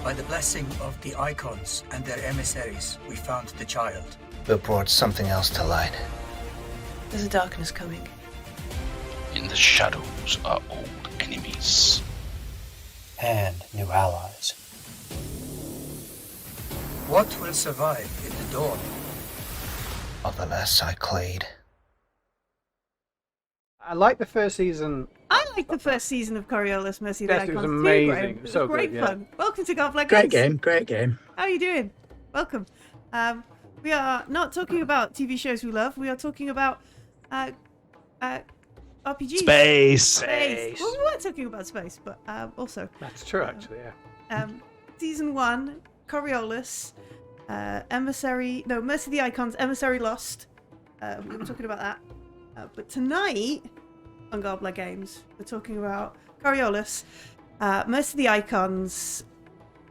By the blessing of the icons and their emissaries, we found the child. But brought something else to light. There's a darkness coming. In the shadows are old enemies. And new allies. What will survive in the dawn? Of the last Cyclade. I like the first season. I like the first season of Coriolis Mercy of the Yes, it Icons was too, amazing. Graham. It was So great good, yeah. fun. Welcome to Godlike Great Games. game. How are you doing? Welcome. We are not talking about TV shows we love. We are talking about RPGs. Space. Well, we were talking about space, but also. That's true, actually. Yeah. Season 1, Coriolis, Mercy of the Icons, Emissary Lost. We were talking about that. But tonight, on Godlike Games, we're talking about Coriolis, Mercy of the Icons,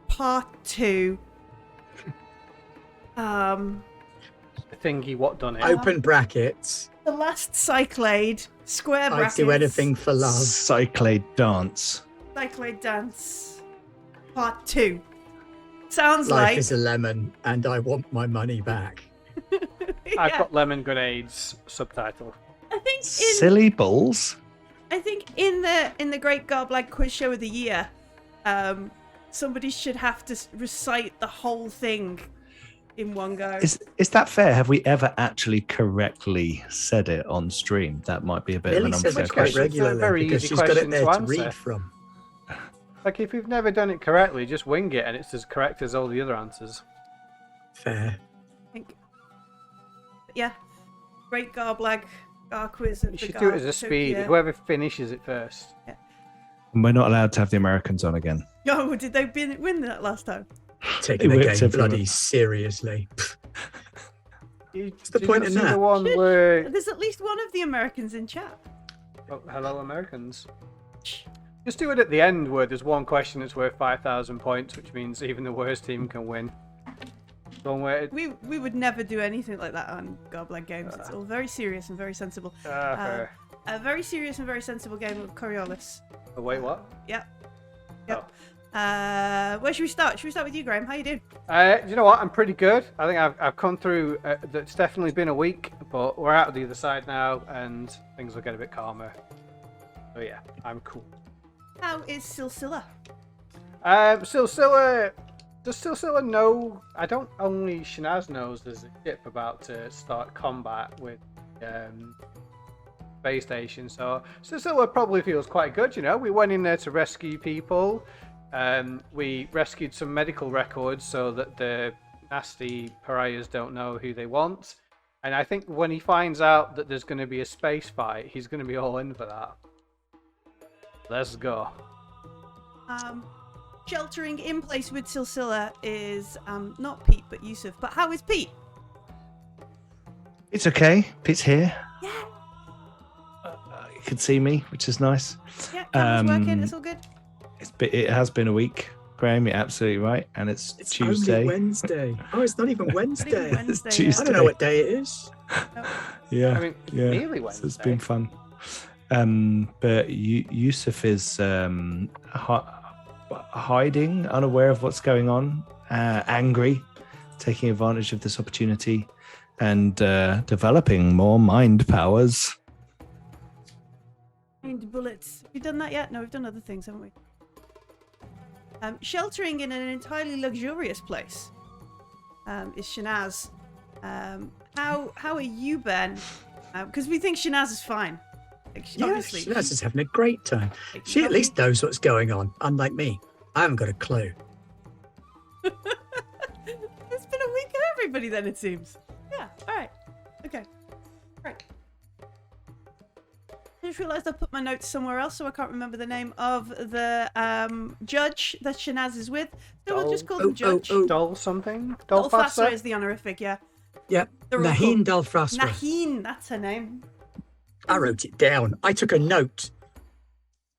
Part 2. Thingy, what done it? Open brackets. The Last Cyclade, square I'd brackets. do anything for love. Cyclade dance. Cyclade Dance, Part 2. Sounds Life like... is a lemon, and I want my money back. I've Yeah. got lemon grenades subtitle. I think Silly balls. in the Great Godlike Quiz Show of the Year, somebody should have to recite the whole thing in one go. Is that fair? Have we ever actually correctly said it on stream? That might be a bit Lily of an says unfair it quite question. question. regularly Very because easy she's got it question there to to answer. read from. Like, if you've never done it correctly, just wing it, and it's as correct as all the other answers. Fair. I think. But yeah, Great Godlike Quiz of You the should do it as a Godlike speed. Year. Whoever finishes it first. And we're not allowed to have the Americans on again. Oh, did they win that last time? Taking It the works game everywhere. bloody seriously. What's the point in The that? one where... There's at least one of the Americans in chat. Oh, hello, Americans. Just do it at the end where there's one question that's worth 5,000 points, which means even the worst team can win. One where... We would never do anything like that on Godlike Games. It's all very serious and very sensible. fair. A very serious and very sensible game of Coriolis. Oh, wait, what? Yep. Oh. Where should we start? Should we start with you, Graham? How you doing? You know what? I'm pretty good. I think I've come through. It's definitely been a week, but we're out of the other side now, and things will get a bit calmer. So yeah, I'm cool. How is Silsilla? Silsilla. Does Silsilla know? I don't. Only Shanaz knows there's a ship about to start combat with space station. So Silsilla probably feels quite good. You know, we went in there to rescue people. We rescued some medical records so that the nasty pariahs don't know who they want. And I think when he finds out that there's going to be a space fight, he's going to be all in for that. Let's go. Sheltering in place with Silsilla is not Pete but Yusuf. But how is Pete? It's okay. Pete's here. Yeah. You can see me, which is nice. Yeah, camera's working. It's all good. It has been a week, Graham. You're absolutely right. And it's Tuesday. Only Wednesday. Oh, it's not even Wednesday. Wednesday, It's yeah. Tuesday. I don't know what day it is. Yeah. I mean, yeah. nearly So Wednesday. it's been fun. But Yusuf is hiding, unaware of what's going on, angry, taking advantage of this opportunity, and developing more mind powers. Mind bullets. Have you done that yet? No, we've done other things, haven't we? Sheltering in an entirely luxurious place is Shanaz. How are you, Ben? Because we think Shanaz is fine. Like, Yeah, obviously. Shanaz is having a great time. Like, She at least knows what's going on, unlike me. I haven't got a clue. It's been a week of everybody then, it seems. Yeah, alright. Okay. Right. I just realised I put my notes somewhere else, so I can't remember the name of the judge that Shanaz is with. So we'll just call him Judge. Doll something? Dolfasser is the honorific, yeah. Yeah, They're all Naheen called- Dalfrasra. Naheen, that's her name. I wrote it down. I took a note.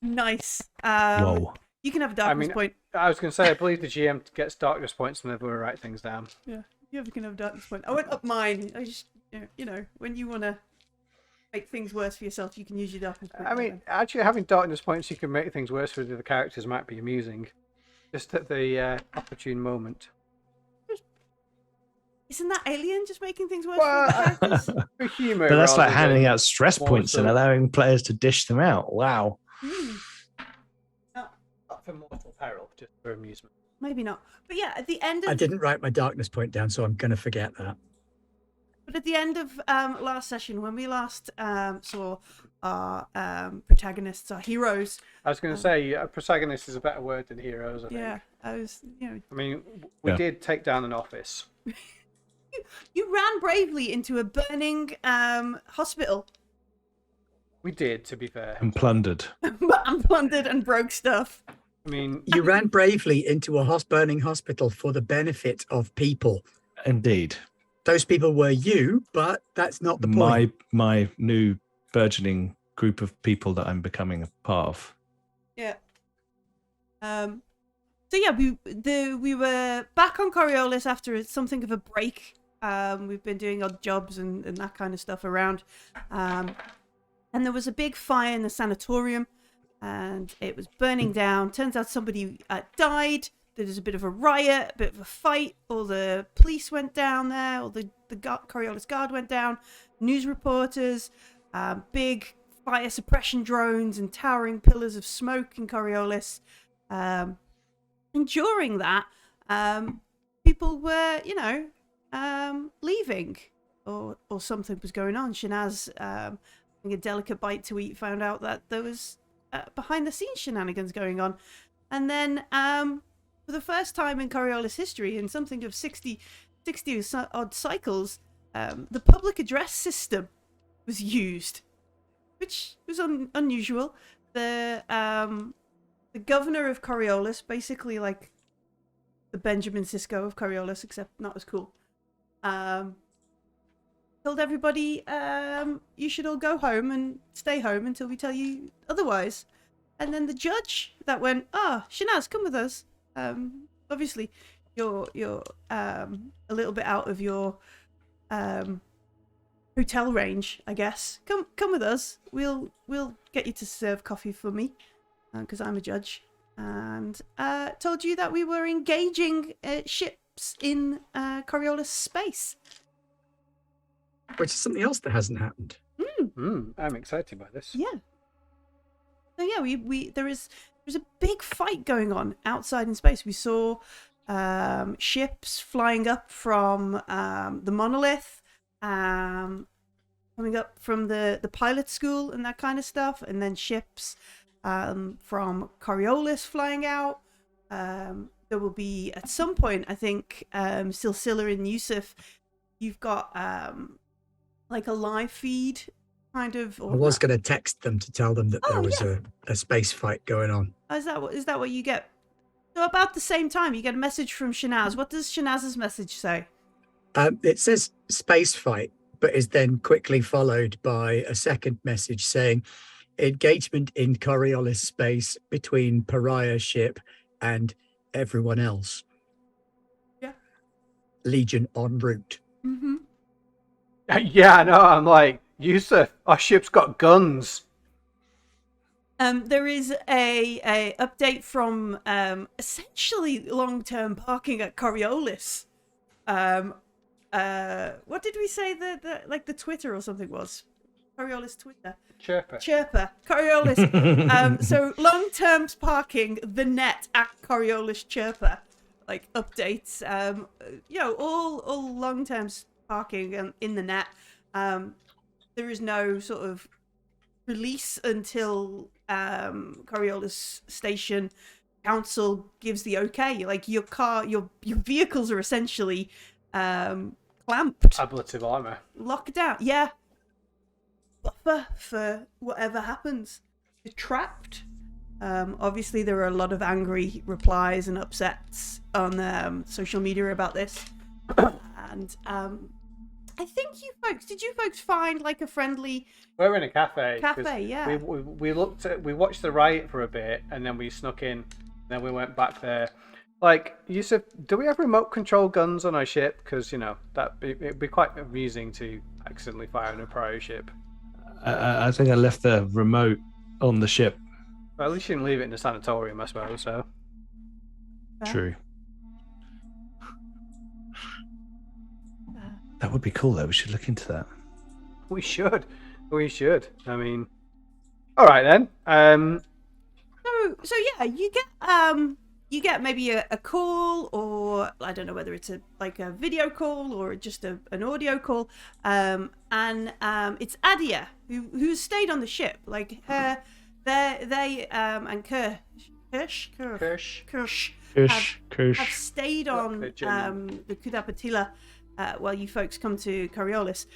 Nice. Whoa. You can have a darkness point. I was going to say, I believe the GM gets darkness points whenever we write things down. Yeah, you can have a darkness point. I went up mine. I just, you know, when you want to make things worse for yourself, you can use your darkness point. I mean, actually having darkness points you can make things worse for the other characters might be amusing. Just at the opportune moment. Isn't that alien just making things worse Well, for the characters? For humour. But that's like rather handing than out stress more points and so- allowing players to dish them out. Wow. Not for mortal peril, just for amusement. Maybe not. But yeah, at the end of I didn't write my darkness point down, so I'm going to forget that. But at the end of last session, when we last saw our protagonists, our heroes. I was going to say, protagonist is a better word than heroes, I think. Yeah, I was, I mean, we did take down an office. You ran bravely into a burning hospital. We did, to be fair. And plundered. And plundered and broke stuff. I mean, You ran bravely into a burning hospital for the benefit of people. Indeed. Those people were you, but that's not the point. My new burgeoning group of people that I'm becoming a part of. Yeah. So yeah, we were back on Coriolis after something of a break. We've been doing odd jobs and that kind of stuff around. And there was a big fire in the sanatorium, and it was burning down. Turns out somebody died. There was a bit of a riot, a bit of a fight. All the police went down there. All the Coriolis guard went down. News reporters, big fire suppression drones, and towering pillars of smoke in Coriolis. And during that, people were, leaving, or something was going on. Shanaz, having a delicate bite to eat, found out that there was behind-the-scenes shenanigans going on. And then, for the first time in Coriolis history, in something of 60 odd cycles, the public address system was used, which was unusual. The governor of Coriolis, basically like the Benjamin Sisko of Coriolis, except not as cool, told everybody you should all go home and stay home until we tell you otherwise. And then the judge that went, Shanaz, come with us. Obviously, you're a little bit out of your hotel range, I guess. Come with us. We'll get you to serve coffee for me, because I'm a judge. And told you that we were engaging ships in Coriolis space. Which is something else that hasn't happened. I'm excited by this. Yeah. So yeah, there's a big fight going on outside in space. We saw ships flying up from the monolith, coming up from the pilot school and that kind of stuff, and then ships from Coriolis flying out. There will be at some point, I think, Silsila and Yusuf, you've got like a live feed kind of. I was going to text them to tell them that there was a space fight going on. Is that what you get? So about the same time, you get a message from Shanaz. What does Shanaz's message say? It says space fight, but is then quickly followed by a second message saying engagement in Coriolis space between pariah ship and everyone else. Yeah. Legion en route. Mm-hmm. Yeah, I know. I'm like, Yusuf, our ship's got guns. There is a update from essentially long-term parking at Coriolis. What did we say the Twitter or something was? Coriolis Twitter. Chirper. Coriolis. So long-term parking, the net at Coriolis Chirper. Like updates. All long-term parking in the net. There is no sort of release until Coriolis Station Council gives the okay. Like your vehicles are essentially clamped, Ablative armor, locked down. Yeah, buffer for whatever happens. You're trapped. Obviously, there are a lot of angry replies and upsets on social media about this, and I think did you folks find like a friendly... We're in a cafe. Yeah. We watched the riot for a bit, and then we snuck in, then we went back there. Like, Yusuf, do we have remote control guns on our ship? Because, it'd be quite amusing to accidentally fire on a pariah ship. I think I left the remote on the ship. Well, at least you didn't leave it in the sanatorium, I suppose, so... True. That would be cool, though. We should look into that. We should. We should. I mean, all right then. So yeah, you get maybe a call, or I don't know whether it's a video call or just an audio call, and it's Adia who's stayed on the ship. Like and Kirsch have stayed on the Kudapatila while you folks come to Coriolis.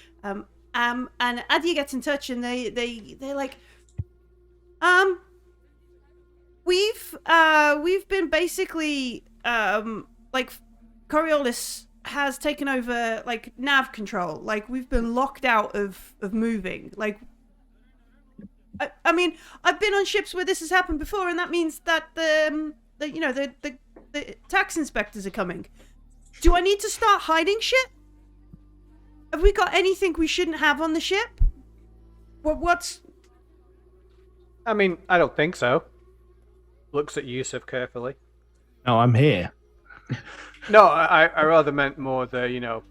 And Adia gets in touch, and they're like, we've been basically like Coriolis has taken over like nav control. Like we've been locked out of moving. Like I mean, I've been on ships where this has happened before, and that means that the tax inspectors are coming. Do I need to start hiding shit? Have we got anything we shouldn't have on the ship? What's... I mean, I don't think so. Looks at Yusuf carefully. No, I'm here. No, I rather meant more the,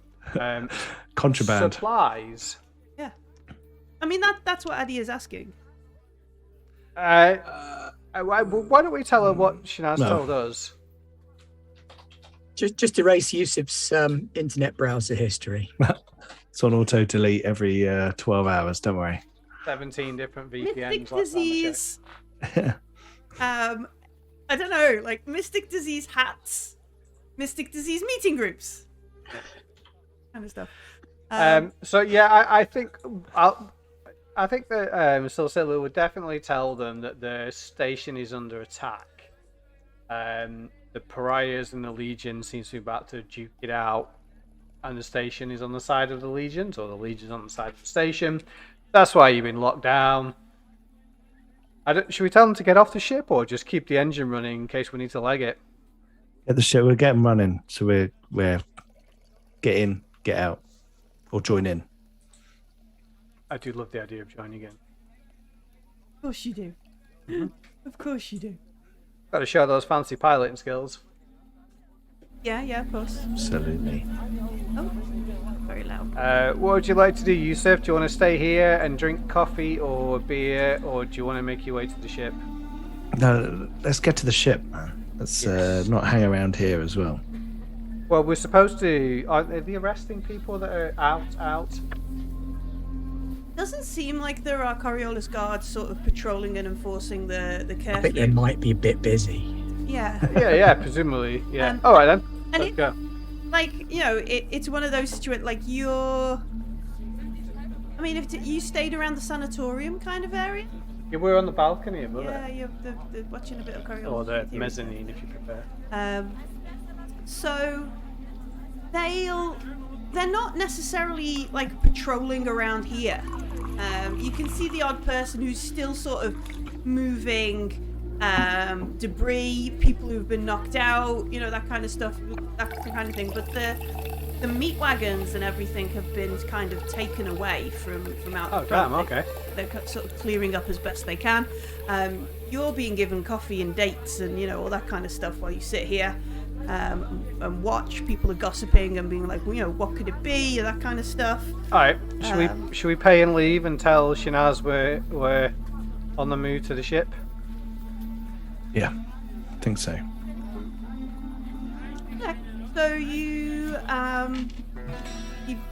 contraband. Supplies. Yeah. I mean, that's what Adi is asking. Why don't we tell her what Shinaz told us? Just erase Yusuf's internet browser history. It's on auto delete every 12 hours. Don't worry. 17 different VPNs. Mystic disease. I don't know, like mystic disease hats, mystic disease meeting groups, kind of stuff. So yeah, I think that Silsila would definitely tell them that the station is under attack. The pariahs and the Legion seems to be about to duke it out, and the station is on the side of the Legions, or the Legion's on the side of the station. That's why you've been locked down. Should we tell them to get off the ship, or just keep the engine running in case we need to leg it? Get the ship. We're getting running, so we're get in, get out, or join in. I do love the idea of joining in. Of course you do. Mm-hmm. Of course you do. Got to show those fancy piloting skills. Yeah, of course. Absolutely. Oh, very loud. What would you like to do, Yusuf? Do you want to stay here and drink coffee or beer, or do you want to make your way to the ship? No, let's get to the ship, man. Let's not hang around here as well. Well, we're supposed to... Are they arresting people that are out? Doesn't seem like there are Coriolis guards sort of patrolling and enforcing the curfew. I think they might be a bit busy. Yeah. Yeah, presumably. Yeah. All right, then. Let's go. Like, it's one of those situations, like you're... I mean, if you stayed around the sanatorium kind of area? Yeah, we're on the balcony above it. Yeah, you're watching a bit of Coriolis. Or the mezzanine, if you prefer. So they're not necessarily like patrolling around here. You can see the odd person who's still sort of moving debris, people who've been knocked out, that kind of stuff, that kind of thing. But the meat wagons and everything have been kind of taken away from out the front. Oh, damn, okay. They're sort of clearing up as best they can. You're being given coffee and dates and, all that kind of stuff while you sit here and watch. People are gossiping and being like, what could it be? That kind of stuff. All right, should we pay and leave and tell Shinaz we're on the move to the ship? Yeah, I think so. Yeah. So you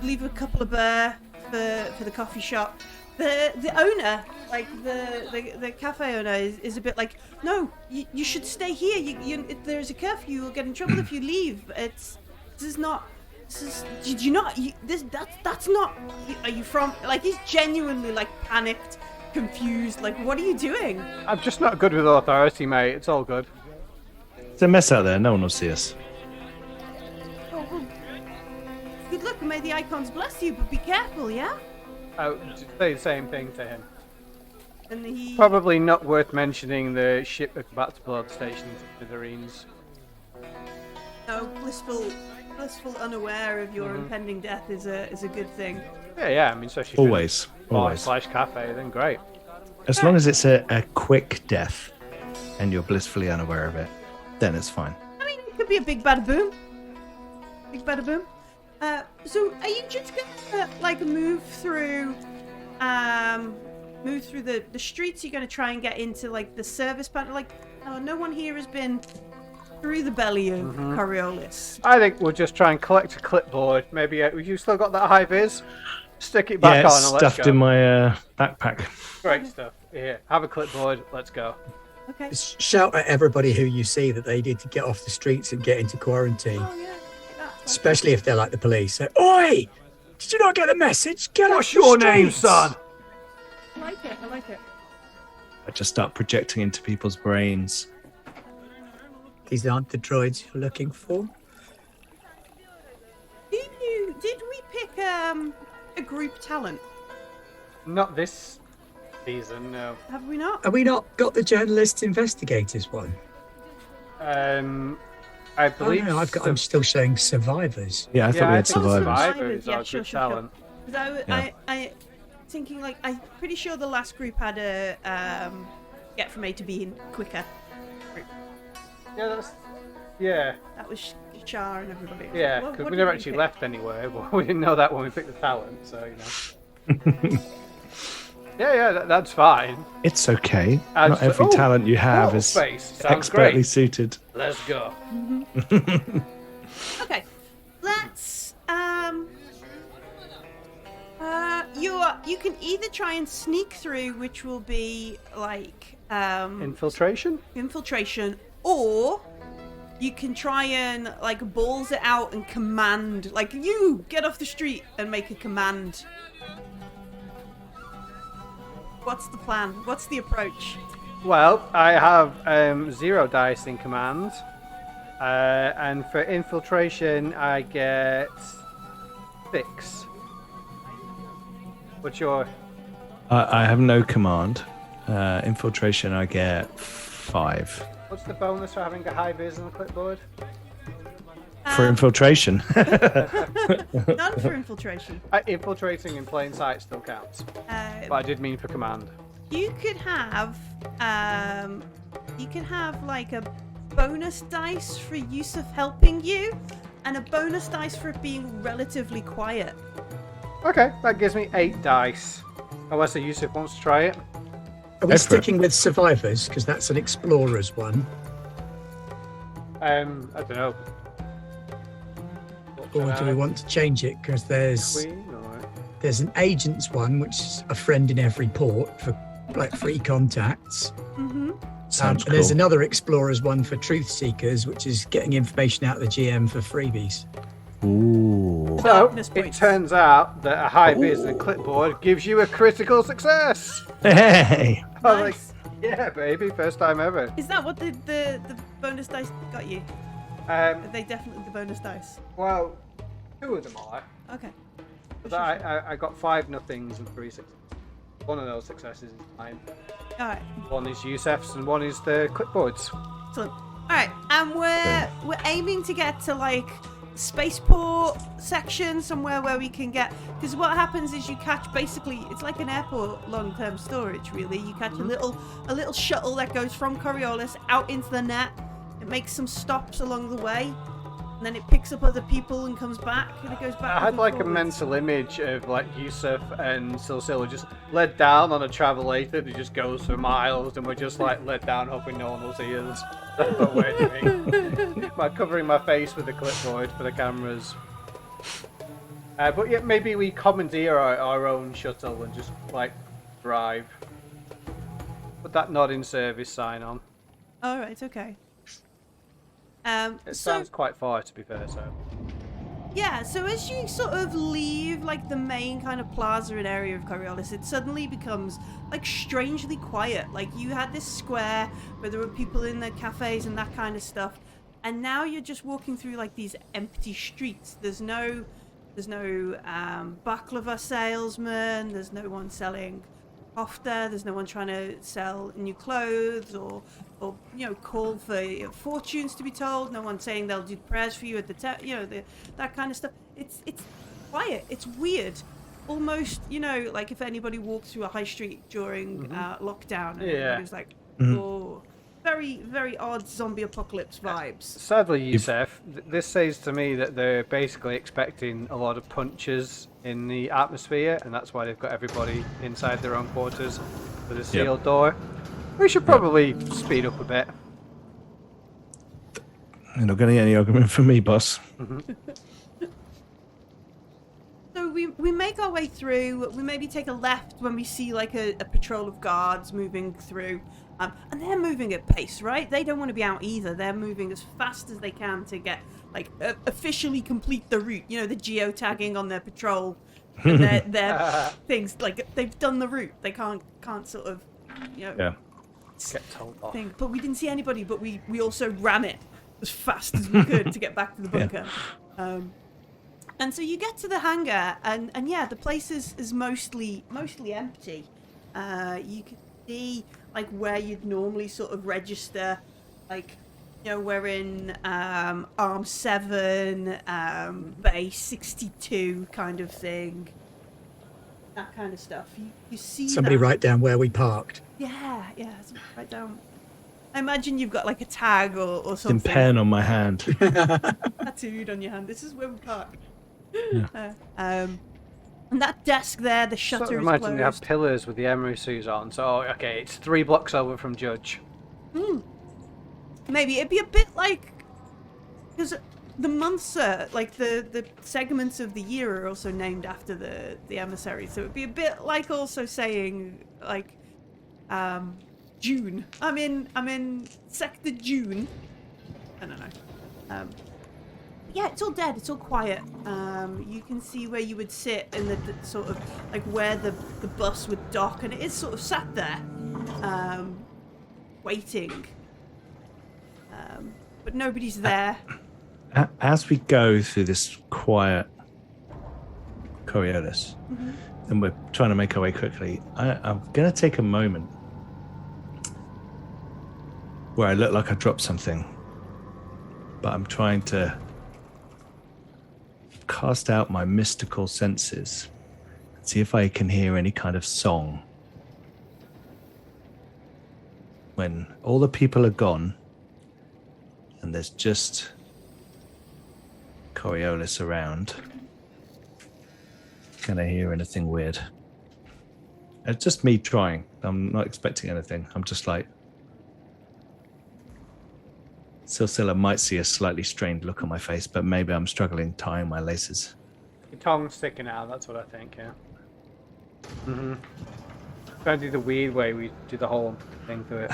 leave a couple of bear for the coffee shop. The owner, like the cafe owner, is a bit like, no, you should stay here. There's a curfew. You'll get in trouble if you leave. That's not. Are you from? Like, he's genuinely like panicked, confused. Like, what are you doing? I'm just not good with authority, mate. It's all good. It's a mess out there. No one will see us. Oh, well, good luck. May the icons bless you, but be careful, yeah? Oh, say the same thing to him. And he... Probably not worth mentioning the ship that's about to blow the station to smithereens. No, blissful, unaware of your impending death is a good thing. Yeah. I mean, especially always. /cafe, then great. As long as it's a quick death, and you're blissfully unaware of it, then it's fine. I mean, Could be a big bada boom. Big bada boom. So are you just gonna like move through the streets? You're gonna try and get into like the service panel. Like, no one here has been through the belly of Coriolis. I think we'll just try and collect a clipboard. Maybe you still got that high vis? Stick it back Yeah, on it's and let's stuffed go. in my backpack. Great stuff. Here, have a clipboard. Let's go. Okay. Shout at everybody who you see that they need to get off the streets and get into quarantine. Oh yeah. Especially if they're like the police. Say, oi! Did you not get the message? Get What's off the your name, streets." son? I like it. I like it. I just start projecting into people's brains. These aren't the droids you're looking for. Did we pick a group talent? Not this season, no. Have we not? Have we not got the journalist investigators one? I Oh believe. no, I'm still showing survivors. Yeah, I thought we I had think survivors. Survivor is Yeah, our sure, good sure, sure. talent. 'Cause Yeah. I thinking like I'm pretty sure the last group had a get from A to B in quicker. Yeah, That was Char and everybody. yeah, What- because what we did never actually pick? left anywhere. But we didn't know that when we picked the talent, so yeah, that's fine. It's okay. And Not so- every oh, talent you have portal is space. Sounds expertly great. suited. Let's go. Okay, let's you can either try and sneak through, which will be like Infiltration. infiltration, or you can try and like balls it out and command, like, you get off the street and make a command. What's the plan? What's the approach? Well, I have 0 dice in command, and for infiltration I get 6. What's your? I have no command. Infiltration, I get 5. What's the bonus for having a high vis on the clipboard? For infiltration. None for infiltration. Infiltrating in plain sight still counts, but I did mean for command. You could have like a bonus dice for Yusuf helping you, and a bonus dice for it being relatively quiet. Okay, that gives me 8 dice. Unless Yusuf wants to try it. Are we sticking with survivors? Because that's an explorer's one. I don't know. Or do we want to change it? Because there's Queen or... an agent's one, which is a friend in every port for like free contacts. Mm-hmm. Sounds And there's cool. another explorer's one for truth seekers, which is getting information out of the GM for freebies. Ooh. So, Darkness it points. turns out that a high vis and clipboard gives you a critical success. Hey! I was like, Nice. yeah, baby, first time ever. Is that what the bonus dice got you? Are they definitely the bonus dice? Well, 2 of them are. Okay. But I got 5 nothings and 3 successes. One of those successes is mine. All right. One is Yusef's and one is the clipboards. Excellent. All right, and we're aiming to get to like spaceport section, somewhere where we can get, because what happens is you catch, basically it's like an airport long-term storage, really. You catch a little shuttle that goes from Coriolis out into the net. It makes some stops along the way, and then it picks up other people and comes back, and it goes back. I had like a mental image of like Yusuf and Silsila just led down on a travelator that just goes for miles, and we're just like led down hoping no one will see us. That's what we're doing. By covering my face with a clipboard for the cameras. But yeah, maybe we commandeer our own shuttle and just like drive. Put that not in service sign on. All right, okay. It sounds quite far to be fair, so. Yeah, so as you sort of leave like the main kind of plaza and area of Coriolis, it suddenly becomes like strangely quiet. Like you had this square where there were people in the cafes and that kind of stuff, and now you're just walking through like these empty streets. There's no baklava salesman. There's no one selling kofta. There's no one trying to sell new clothes or call for fortunes to be told. No one saying they'll do prayers for you at the that kind of stuff. It's quiet. It's weird. Almost, like if anybody walked through a high street during lockdown, and Yeah. everybody's like, oh, very, very odd zombie apocalypse vibes. Sadly, Yusef, this says to me that they're basically expecting a lot of punches in the atmosphere, and that's why they've got everybody inside their own quarters with a sealed door. We should probably speed up a bit. You're not getting any argument from me, boss. So we make our way through. We maybe take a left when we see like a patrol of guards moving through. And they're moving at pace, right? They don't want to be out either. They're moving as fast as they can to get, like, officially complete the route. You know, the geotagging on their patrol. And their things, like, they've done the route. They can't sort of, you know, Get told off. But we didn't see anybody, but we also ran it as fast as we could to get back to the bunker. And so you get to the hangar, and yeah, the place is mostly empty. You can see like where you'd normally sort of register, like, you know, we're in Arm 7, Base 62 kind of thing. That kind of stuff. You see Somebody that. write down where we parked. Yeah, right down. I imagine you've got like a tag or In something pen on my hand. tattooed on your hand. This is where we park. Yeah. And that desk there, the shutter Sort of is imagine closed. they have pillars with the emery suits on. So, okay, it's 3 blocks over from Judge. Maybe it'd be a bit like, because the months like the segments of the year are also named after the emissary, so it'd be a bit like also saying like June. I'm in Sector June. I don't know. Yeah, it's all dead. It's all quiet. You can see where you would sit in the sort of like where the bus would dock, and it is sort of sat there, waiting. But nobody's there. As we go through this quiet Coriolis, and we're trying to make our way quickly, I'm going to take a moment where I look like I dropped something, but I'm trying to cast out my mystical senses and see if I can hear any kind of song. When all the people are gone and there's just Coriolis around, can I hear anything weird? It's just me trying. I'm not expecting anything. I'm just like, Silsilla might see a slightly strained look on my face, but maybe I'm struggling tying my laces. Your tongue's sticking out, that's what I think, yeah. Trying to do the weird way we do the whole thing to it.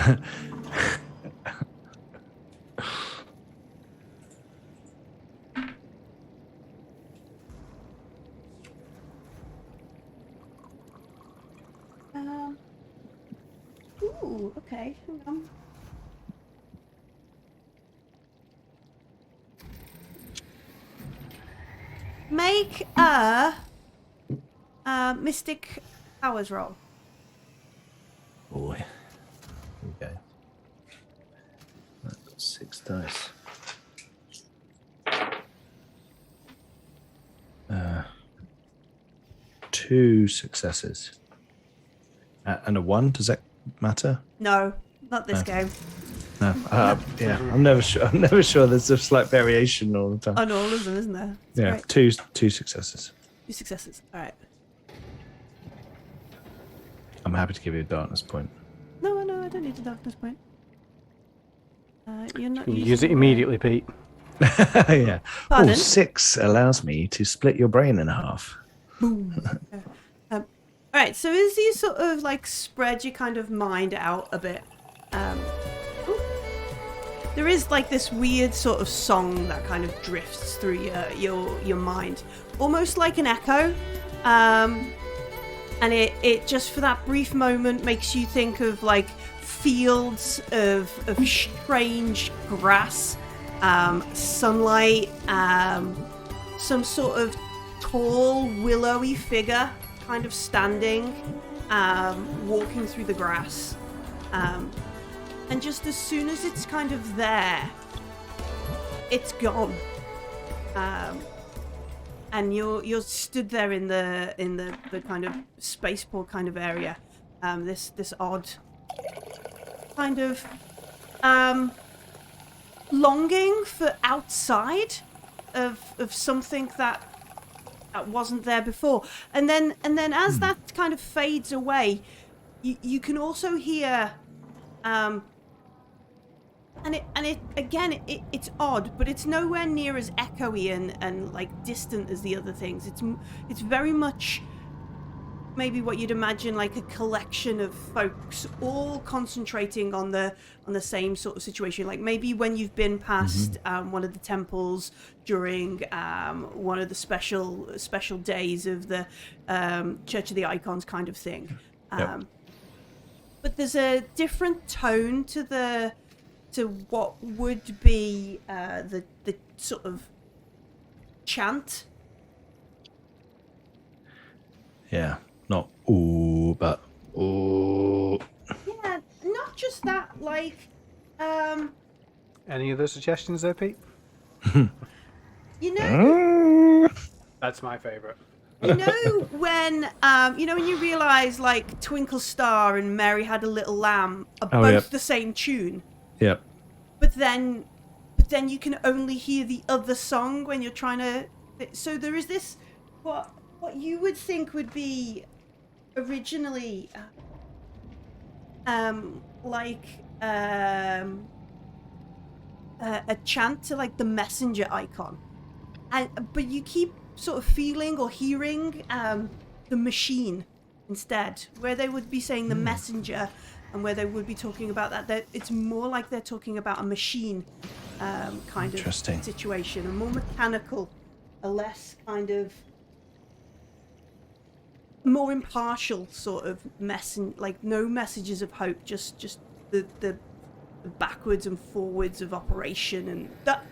Ooh, okay. Hang on. Make a Mystic Powers roll. Boy. Okay. 6 dice. 2 successes. And a 1, does that matter? No, not this game. No. Yeah, I'm never sure. I'm never sure. There's a slight variation all the time. On all of them, isn't there? That's Yeah, great. two successes. 2 successes. All right. I'm happy to give you a darkness point. No, I don't need a darkness point. You're not. You using use it immediately, Pete. Yeah. Pardon? Oh, 6 allows me to split your brain in half. Boom. All right. So as you sort of like spread your kind of mind out a bit, there is like this weird sort of song that kind of drifts through your mind, almost like an echo. And it just for that brief moment makes you think of like fields of strange grass, sunlight, some sort of tall willowy figure kind of standing, walking through the grass. And just as soon as it's kind of there, it's gone. And you're stood there in the kind of spaceport kind of area. This odd kind of longing for outside of something that wasn't there before. And then as that kind of fades away, you can also hear it's odd, but it's nowhere near as echoey and like distant as the other things. It's very much maybe what you'd imagine like a collection of folks all concentrating on the same sort of situation. Like maybe when you've been past one of the temples during one of the special days of the Church of the Icons kind of thing. But there's a different tone to what would be the sort of chant. Yeah, not ooh, but ooh. Yeah, not just that. Like, Any other suggestions there, Pete? you know, That's my favourite. when when you realise like Twinkle Star and Mary Had a Little Lamb are both the same tune. Yep. But then you can only hear the other song when you're trying to. So there is this what you would think would be originally a chant to like the messenger icon, but you keep sort of feeling or hearing the machine instead, where they would be saying the messenger. And where they would be talking about that, it's more like they're talking about a machine kind of situation, a more mechanical, a less kind of more impartial sort of like no messages of hope, just the backwards and forwards of operation and that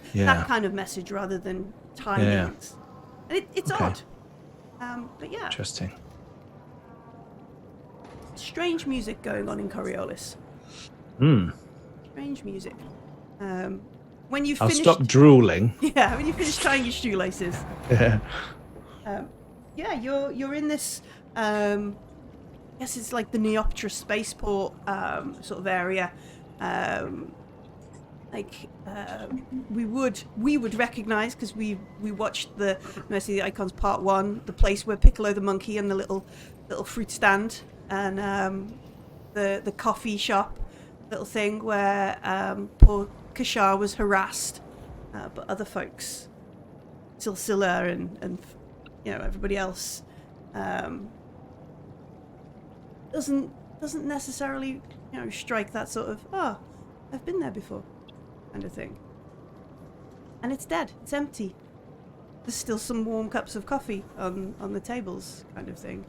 kind of message rather than timings. And it's odd, but yeah. Interesting. Strange music going on in Coriolis. Strange music. When you I'll finish, stop drooling. Yeah, when you finish tying your shoelaces. Yeah. You're in this. I guess it's like the Neoptra spaceport sort of area. We would recognise because we watched the Mercy of the Icons Part 1, the place where Piccolo the monkey and the little fruit stand. And the coffee shop little thing where poor Kashar was harassed, but other folks, Silsila and everybody else, doesn't necessarily strike that sort of I've been there before kind of thing. And it's dead. It's empty. There's still some warm cups of coffee on the tables kind of thing.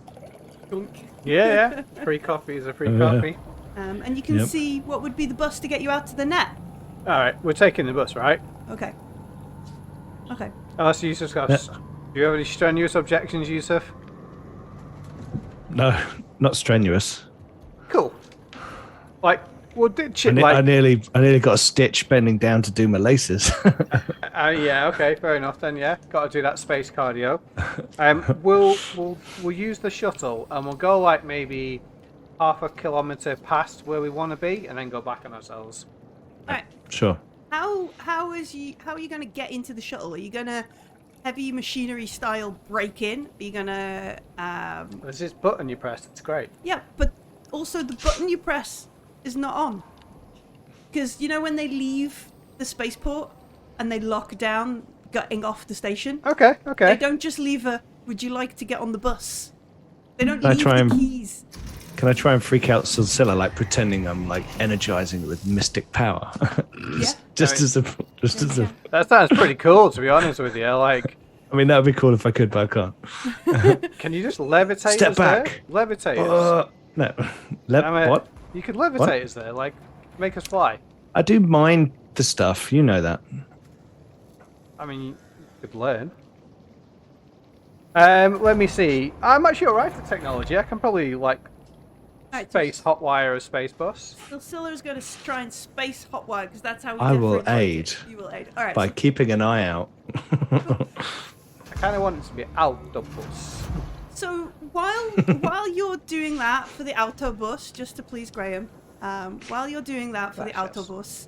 Yeah. Free coffee is a free coffee. And you can see what would be the bus to get you out to the net. All right, we're taking the bus, right? Okay. Unless Yusuf's got. Do you have any strenuous objections, Yusuf? No, not strenuous. Cool. Like, well, did Chip I nearly got a stitch bending down to do my laces. Yeah, okay, fair enough then. Yeah, got to do that space cardio. We'll use the shuttle and we'll go like maybe half a kilometre past where we want to be, and then go back on ourselves. All right. Sure. How are you going to get into the shuttle? Are you going to heavy machinery style break in? Are you going to? There's this button you press. It's great. Yeah, but also the button you press is not on. Because when they leave the spaceport and they lock down getting off the station. Okay. They don't just leave would you like to get on the bus? They don't leave the keys. Can I try and freak out Silsila, like pretending I'm like energizing it with mystic power? Just as a. That sounds pretty cool, to be honest with you. Like, I mean, that would be cool if I could, but I can't. Can you just levitate? Step back. There? Levitate us. No. What? You could levitate us there, like make us fly. I do mind the stuff. You know that. I mean, you could learn. Let me see. I'm actually alright for technology. I can probably space hotwire a space bus. Silsila's going to try and space hotwire because that's how we I will aid. You will aid. All right. By keeping an eye out. I kind of want it to be out the bus. So while you're doing that for the autobus, just to please Graham, While you're doing that for the Gracias. autobus,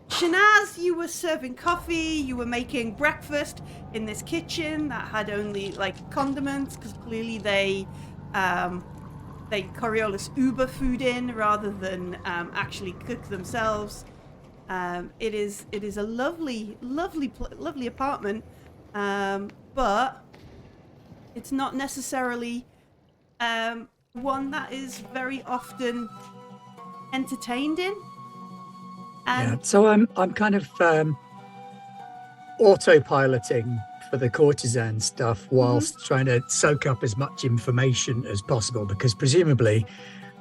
Shanaz, you were serving coffee, you were making breakfast in this kitchen that had only like condiments, because clearly they Coriolis Uber food in rather than actually cook themselves. It is a lovely apartment, but it's not necessarily one that is very often entertained in. Yeah, so I'm kind of autopiloting for the courtesan stuff whilst trying to soak up as much information as possible, because presumably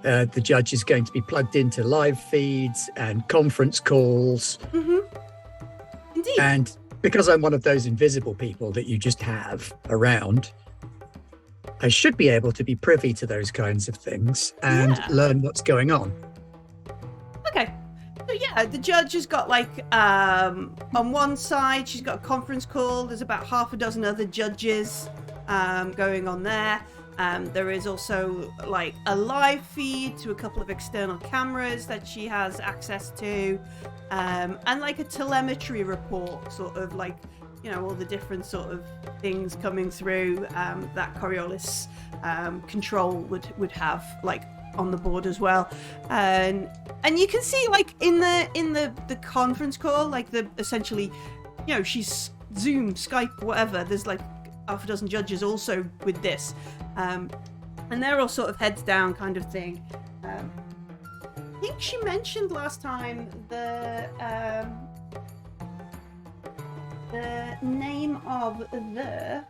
the judge is going to be plugged into live feeds and conference calls. Indeed. And because I'm one of those invisible people that you just have around, I should be able to be privy to those kinds of things and learn what's going on. Okay. So yeah, the judge has got like on one side she's got a conference call. There's about half a dozen other judges going on there. There is also like a live feed to a couple of external cameras that she has access to, and like a telemetry report, sort of like, you know, all the different sort of things coming through that Coriolis control would have like on the board as well, and you can see like in the conference call, like the essentially, you know, she's Zoom, Skype, whatever. There's like half a dozen judges also with this, and they're all sort of heads down kind of thing. I think she mentioned last time the name of the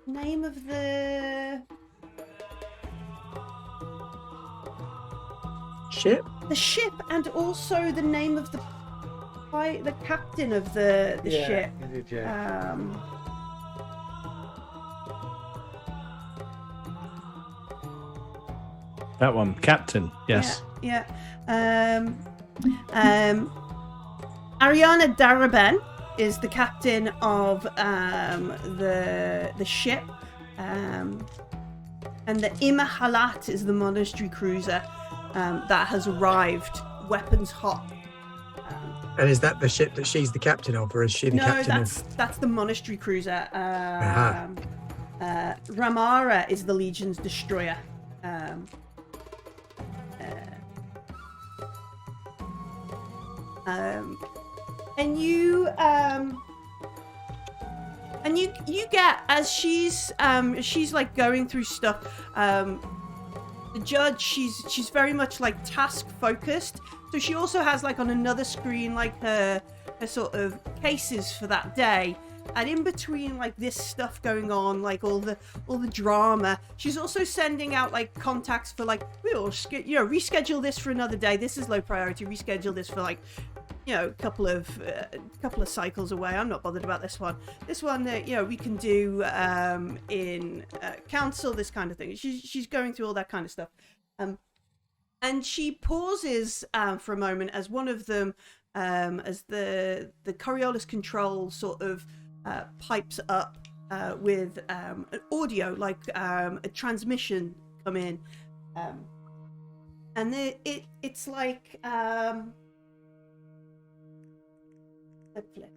name of the Ship? the ship, and also the name of the captain of the ship. You did, yeah. That one, Captain. Yes. Yeah. Ariana Daraben is the captain of the ship, and the Imahalat is the monastery cruiser that has arrived, weapons hot. And is that the ship that she's the captain of, or is she the captain of? That's the monastery cruiser. Aha. Ramara is the Legion's destroyer. And you get, as she's like going through stuff, the judge, she's very much like task focused, so she also has like on another screen like her sort of cases for that day, and in between like this stuff going on, like all the drama, she's also sending out like contacts for like, we'll reschedule this for another day, this is low priority, reschedule this for like, you know, a couple of cycles away, I'm not bothered about this one that, you know, we can do in council, this kind of thing. She's going through all that kind of stuff, and she pauses for a moment as one of them, as the Coriolis control sort of pipes up with an audio, like a transmission come in, and it's like flip.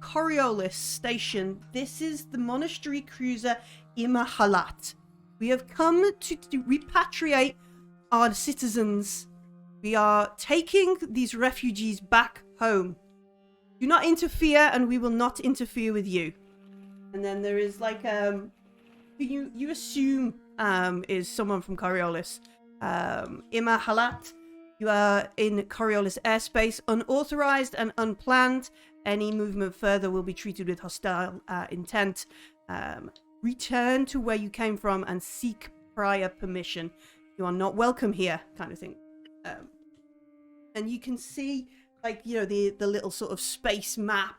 Coriolis Station. This is the monastery cruiser Imahalat. We have come to repatriate our citizens. We are taking these refugees back home. Do not interfere, and we will not interfere with you. And then there is like who you assume is someone from Coriolis. Imahalat. You are in Coriolis airspace, unauthorized and unplanned. Any movement further will be treated with hostile intent. Return to where you came from and seek prior permission. You are not welcome here, kind of thing. And you can see, like, you know, the little sort of space map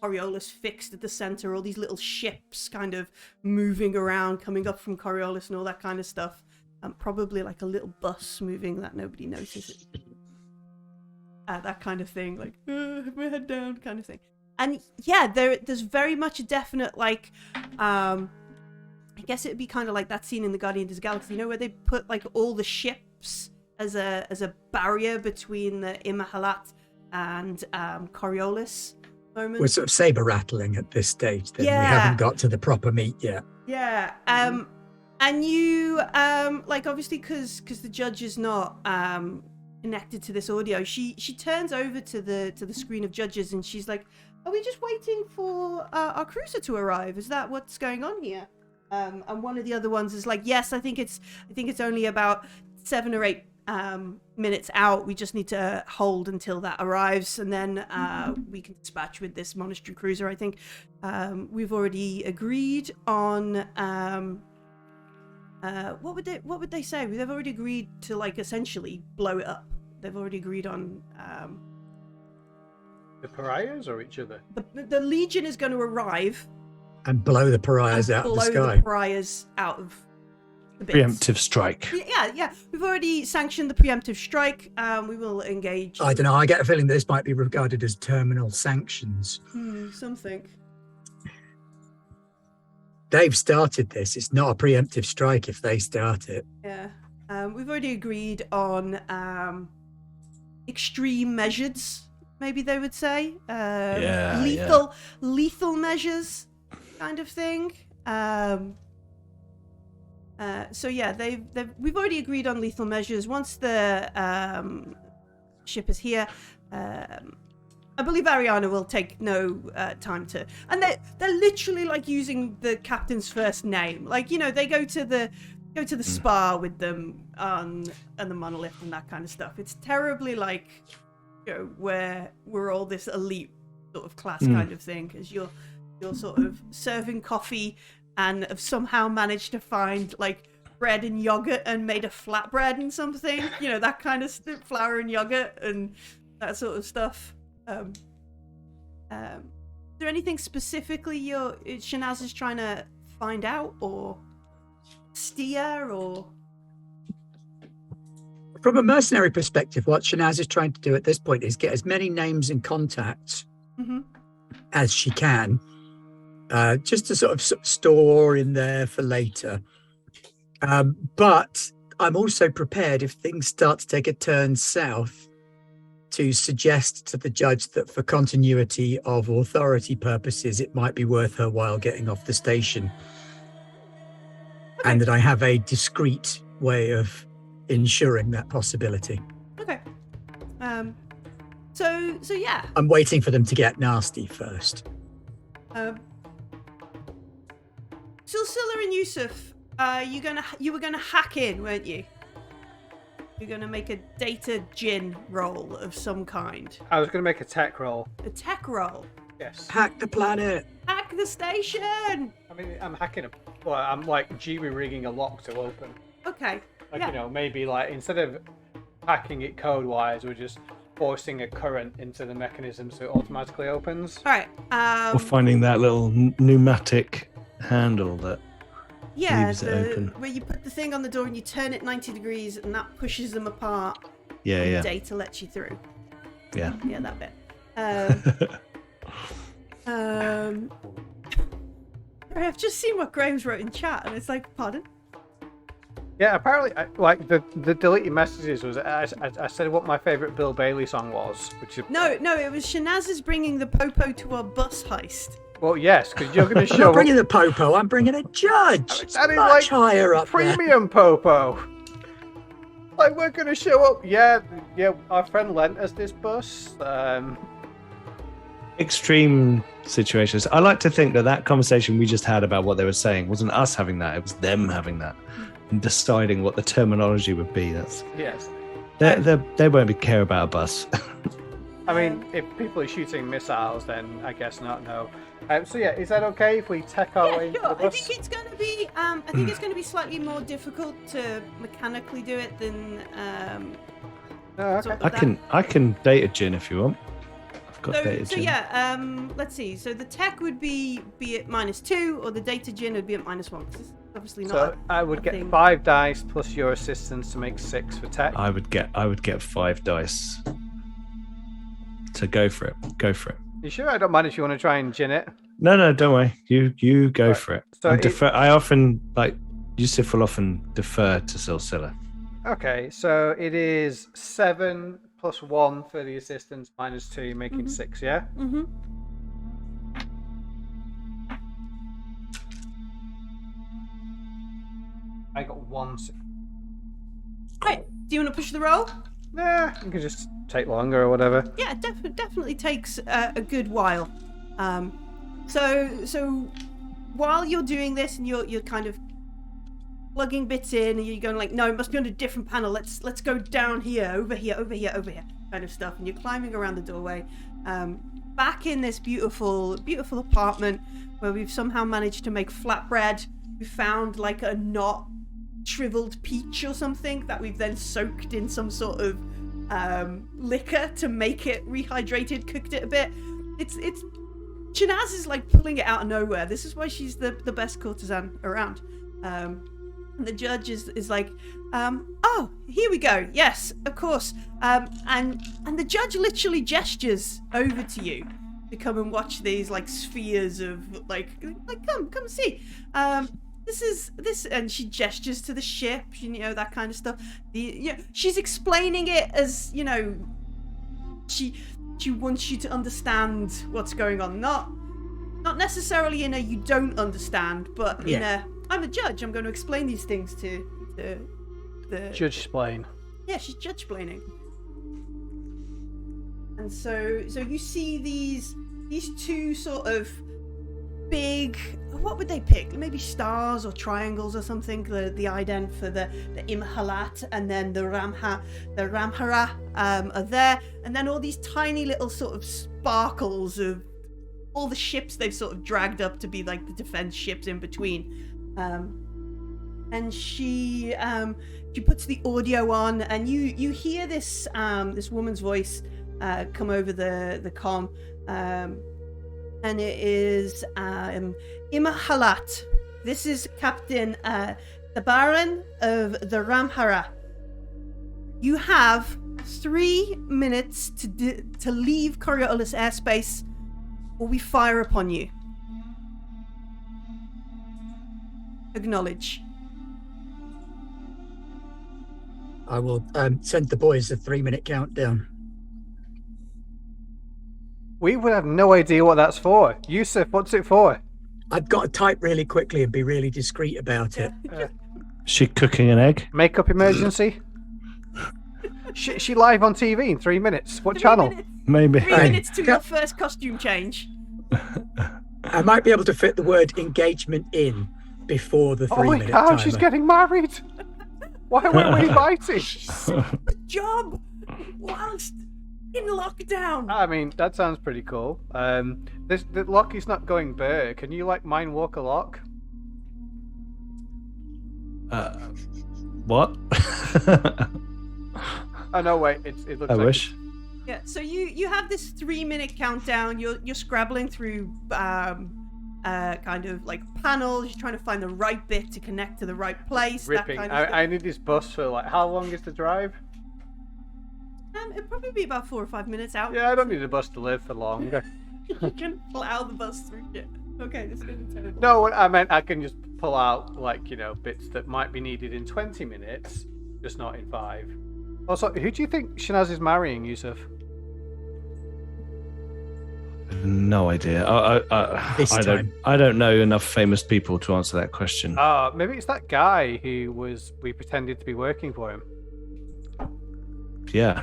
Coriolis fixed at the center, all these little ships kind of moving around, coming up from Coriolis and all that kind of stuff. Probably like a little bus moving that nobody notices. That kind of thing, like, have my head down kind of thing. And yeah, there's very much a definite, like, I guess it'd be kind of like that scene in the Guardians of the Galaxy, you know, where they put like all the ships as a barrier between the Immahalat and Coriolis moment. We're sort of saber rattling at this stage. Then Yeah. we haven't got to the proper meat yet. Yeah. And you like, obviously, because the judge is not connected to this audio, she turns over to the screen of judges and she's like, "Are we just waiting for our cruiser to arrive? Is that what's going on here?" And one of the other ones is like, "Yes, I think it's only about 7 or 8 minutes out. We just need to hold until that arrives, and then we can dispatch with this monastery cruiser. I think we've already agreed on what would they say? They've already agreed to, like, essentially blow it up. They've already agreed on The pariahs or each other? the Legion is going to arrive And blow the pariahs and out of blow the sky. the pariahs out of the bits. Preemptive strike. Yeah. We've already sanctioned the preemptive strike. We will engage. I don't know. I get a feeling that this might be regarded as terminal sanctions. Something. They've started this. It's not a preemptive strike if they start it. Yeah. We've already agreed on extreme measures, maybe they would say. Lethal measures kind of thing. So yeah, we've already agreed on lethal measures. Once the ship is here, I believe Ariana will take no time to, and they're literally like using the captain's first name. Like, you know, they go to the spa with them and the monolith and that kind of stuff. It's terribly like, you know, where we're all this elite sort of class kind of thing, because you're sort of serving coffee and have somehow managed to find like bread and yogurt and made a flatbread and something, you know, that kind of flour and yogurt and that sort of stuff. Is there anything specifically Shanaz is trying to find out or steer or? From a mercenary perspective, what Shanaz is trying to do at this point is get as many names and contacts as she can, just to sort of store in there for later. But I'm also prepared, if things start to take a turn south, to suggest to the judge that for continuity of authority purposes, it might be worth her while getting off the station. Okay. And that I have a discreet way of ensuring that possibility. Okay. So yeah. I'm waiting for them to get nasty first. Silsila and Yusuf, you were gonna hack in, weren't you? You're gonna make a data gin roll of some kind. I was going to make a tech roll. A tech roll. Yes. Hack the planet. Hack the station. I mean, I'm hacking I'm like jerry-rigging a lock to open. Okay. Like, yeah. you know, maybe like instead of hacking it code-wise, we're just forcing a current into the mechanism so it automatically opens. All right. Or finding that little pneumatic handle that leaves it open. Where you put the thing on the door and you turn it 90 degrees and that pushes them apart. Yeah, and yeah. Data lets you through. Yeah. Yeah, that bit. I've just seen what Graham's wrote in chat and it's like, pardon? Yeah, apparently, like the deleted messages was I said what my favourite Bill Bailey song was, which is No, it was Shanaz is bringing the popo to our bus heist. Well, yes, because you're going to I'm show not bringing the popo, I'm bringing a judge. It's that is much like higher up there. premium popo. Like, we're going to show up. Yeah, our friend lent us this bus. Extreme situations. I like to think that conversation we just had about what they were saying wasn't us having that; it was them having that and deciding what the terminology would be. That's Yes. they won't care about a bus. I mean, if people are shooting missiles, then I guess not. No. So yeah, is that okay if we tech our way into the I bus? think it's going to be. I think it's going to be slightly more difficult to mechanically do it than. Oh, okay. sort of I can date a gin if you want. Got So, data so gen. yeah, let's see. So the tech would be at -2, or the data gen would be at -1. 'Cause this is obviously not. So I would a get thing. 5 dice plus your assistance to make 6 for tech. I would get 5 dice. So go for it. Go for it. You sure? I don't mind if you want to try and gin it. No, don't worry. You go Right. for it. So I often Yusuf will often defer to Silsila. Okay, so it is 7 plus 1 for the assistance minus 2, making 6, yeah? Mm-hmm. I got 1. Right. Do you want to push the roll? Nah, you can just take longer or whatever. Yeah, it definitely takes a good while. So while you're doing this and you're kind of plugging bits in and you're going like, no, it must be on a different panel. Let's go down here, over here, kind of stuff. And you're climbing around the doorway, back in this beautiful apartment where we've somehow managed to make flatbread. We found like a not shriveled peach or something that we've then soaked in some sort of liquor to make it rehydrated, cooked it a bit. It's Shanaz is like pulling it out of nowhere. This is why she's the best courtesan around. And the judge is like, oh, here we go. Yes, of course. And the judge literally gestures over to you to come and watch these like spheres of like come see. This, and she gestures to the ship, that kind of stuff. She's explaining it as, she wants you to understand what's going on. Not necessarily in a you don't understand, but in a I'm a judge. I'm going to explain these things to the Judge explain. Yeah, she's judge explaining. And so you see these two sort of big, what would they pick? Maybe stars or triangles or something. The ident for the Imhalat, and then the Ramhara are there, and then all these tiny little sort of sparkles of all the ships they've sort of dragged up to be like the defense ships in between. And she puts the audio on, and you hear this woman's voice come over the comm. And it is Imhalat. This is Captain the Baron of the Ramhara. You have 3 minutes to leave Coriolis airspace, or we fire upon you. Acknowledge. I will send the boys a 3-minute countdown. We would have no idea what that's for. Yusuf, what's it for? I've got to type really quickly and be really discreet about it. She cooking an egg? Makeup emergency? she live on TV in 3 minutes. What channel? Maybe. 3 minutes to your first costume change. I might be able to fit the word engagement in before the 3-minute Oh my God, timer. she's getting married. Why weren't we invited? Good job. Whilst in lockdown. I mean, that sounds pretty cool. The lock is not going bare. Can you like mine walk a lock? What? Oh no, wait. It looks. I like wish. Yeah, so you have this 3-minute countdown. You're scrabbling through kind of like panels. You're trying to find the right bit to connect to the right place. Ripping. That kind of I need this bus for like. How long is the drive? it'd probably be about 4 or 5 minutes out. Yeah, I don't need a bus to live for long. You can plow the bus through it. Okay, this is gonna be terrible. No, what I meant I can just pull out like bits that might be needed in 20 minutes, just not in 5. Also, who do you think Shanaz is marrying, Yusuf? No idea. I don't know enough famous people to answer that question. Maybe it's that guy who we pretended to be working for him. Yeah,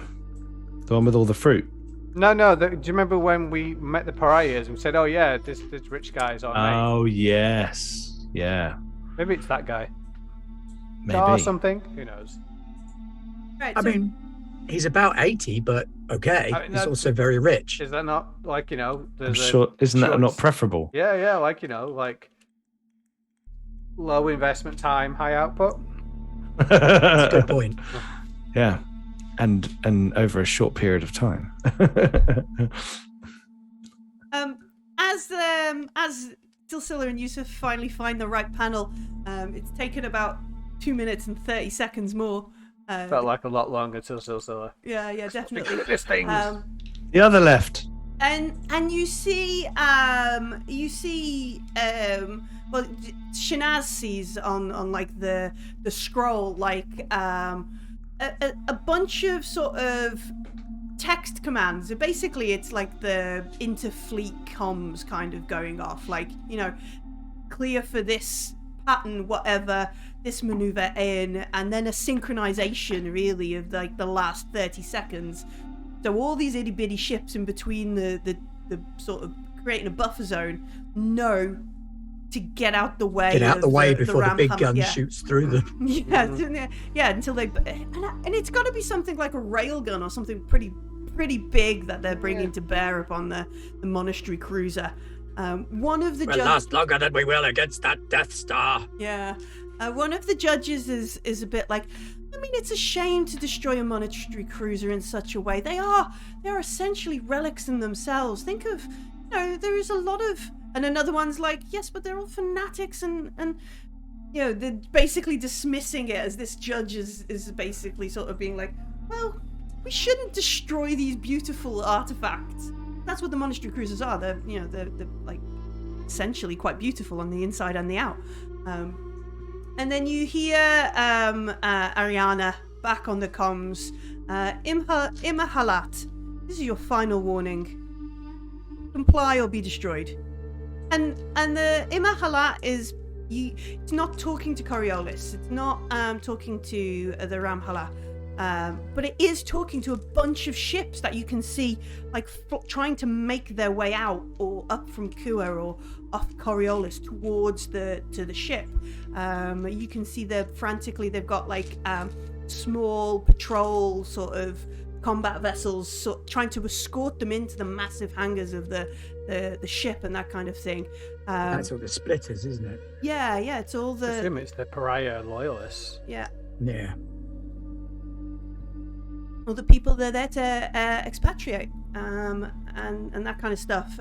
the one with all the fruit. No. Do you remember when we met the pariahs and we said, "Oh yeah, this rich guy's our mate"? Oh yes, yeah. Maybe it's that guy. Maybe. Or something. Who knows? Right, I so mean, he's about 80, but okay. I mean, He's that's- also very rich. Is that not like I'm there's sure. Isn't that choice. not preferable? Yeah, like low investment time, high output. That's a good point. Yeah, and over a short period of time. as Silsilla and Yusuf finally find the right panel, it's taken about 2 minutes and 30 seconds more. Felt like a lot longer till Silsilla. Yeah, definitely. This thing. The other left. And you see well, Shanaz sees on like the scroll like a bunch of sort of text commands. Basically, it's like the interfleet comms kind of going off, like, you know, clear for this pattern, whatever, this maneuver in, and then a synchronization really of like the last 30 seconds. So all these itty bitty ships in between the sort of creating a buffer zone know to get out the way. Get out the way before the big gun yeah. shoots through them. Yeah, until they, and it's got to be something like a railgun or something pretty big that they're bringing to bear upon the monastery cruiser. One of the We'll last longer than we will against that Death Star. Yeah. One of the judges is a bit like, I mean, it's a shame to destroy a monastery cruiser in such a way. They're essentially relics in themselves. Think of, you know, there is a lot of, and another one's like, yes, but they're all fanatics and you know, they're basically dismissing it as this judge is basically sort of being like, well, we shouldn't destroy these beautiful artifacts. That's what the monastery cruisers are. They're, you know, they're like essentially quite beautiful on the inside and the out. And then you hear Ariana back on the comms. Imahalat, this is your final warning. Comply or be destroyed. And the Imahalat is, it's not talking to Coriolis. It's not talking to the Ramhala. But it is talking to a bunch of ships that you can see, like trying to make their way out or up from Kua or off Coriolis towards the ship. You can see they've got like small patrol sort of combat vessels trying to escort them into the massive hangars of the ship and that kind of thing. That's all the splitters, isn't it? Yeah, it's all the. I assume it's the pariah loyalists. Yeah. All the people that are there to expatriate and that kind of stuff.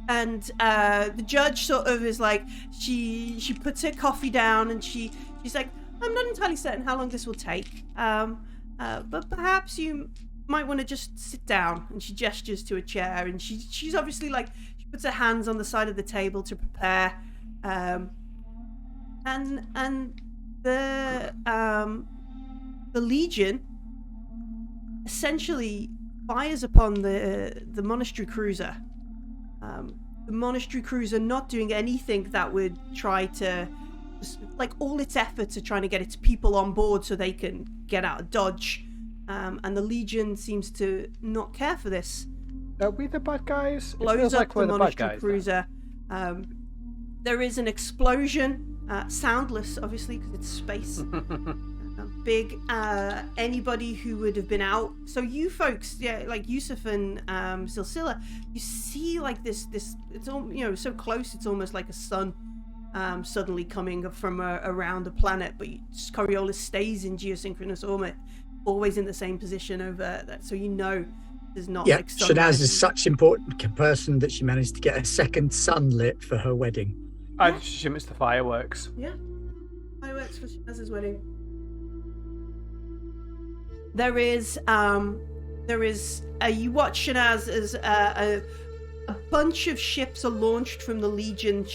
And the judge sort of is like, she puts her coffee down and she's like, I'm not entirely certain how long this will take, but perhaps you might want to just sit down. And she gestures to a chair, and she's obviously like, she puts her hands on the side of the table to prepare, and the Legion essentially fires upon the monastery cruiser. The monastery cruiser not doing anything that would try to, like, all its efforts are trying to get its people on board so they can get out of Dodge. And the Legion seems to not care for this. Are we the bad guys? Blows up like the monastery cruiser. There is an explosion, soundless, obviously, because it's space. Big. Anybody who would have been out. So you folks, yeah, like Yusuf and Silsilla, you see like this. It's all, you know, so close. It's almost like a sun suddenly coming from around the planet. But Coriolis stays in geosynchronous orbit, always in the same position over that. So you know, there's not. Yeah, like Shanaz is such an important person that she managed to get a second sun lit for her wedding. I assume it's the fireworks. Yeah, fireworks for Shanaz's wedding. There is you watch Shanaz as a bunch of ships are launched from the Legion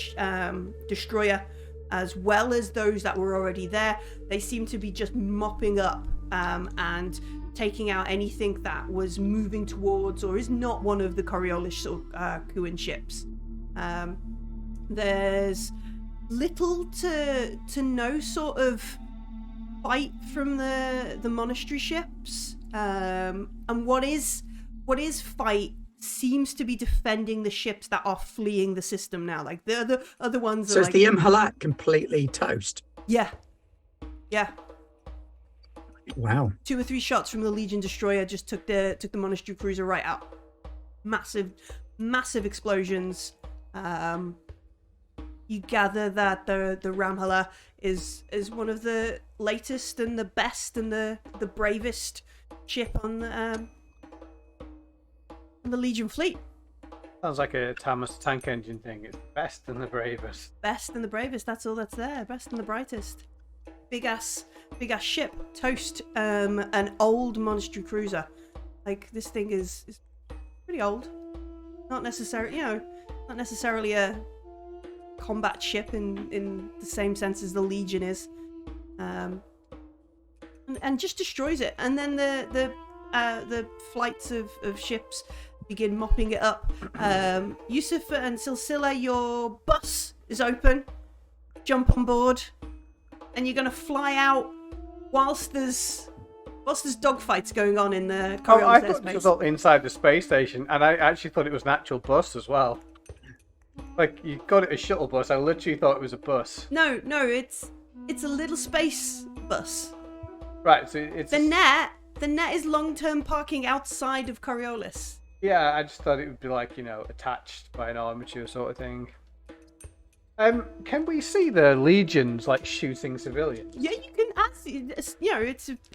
destroyer, as well as those that were already there. They seem to be just mopping up and taking out anything that was moving towards or is not one of the Coriolis or Kuan ships. There's little to no sort of fight from the monastery ships, and what is fight seems to be defending the ships that are fleeing the system now. Like the other ones. So are is like, the Imhalat completely toast? Yeah. Wow. 2 or 3 shots from the Legion destroyer just took the monastery cruiser right out. Massive explosions. You gather that the Ramhala is one of the latest and the best and the bravest ship on the Legion fleet. Sounds like a Thomas Tank Engine thing. It's best and the bravest. Best and the bravest. That's all that's there. Best and the brightest. Big ass ship. Toast. An old monastery cruiser. Like this thing is pretty old. Not necessarily, not necessarily a combat ship in the same sense as the Legion is. And just destroys it. And then the flights of ships begin mopping it up. Yusuf and Silsila, your bus is open. Jump on board, and you're gonna fly out whilst there's dogfights going on in the Oh, I Coriolis thought airspace. it was inside the space station, and I actually thought it was an actual bus as well. Like, you got it a shuttle bus. I literally thought it was a bus. No, it's a little space bus. Right, so it's... The net is long-term parking outside of Coriolis. Yeah, I just thought it would be like, attached by an armature sort of thing. Can we see the legions, like, shooting civilians? Yeah, you can actually, it's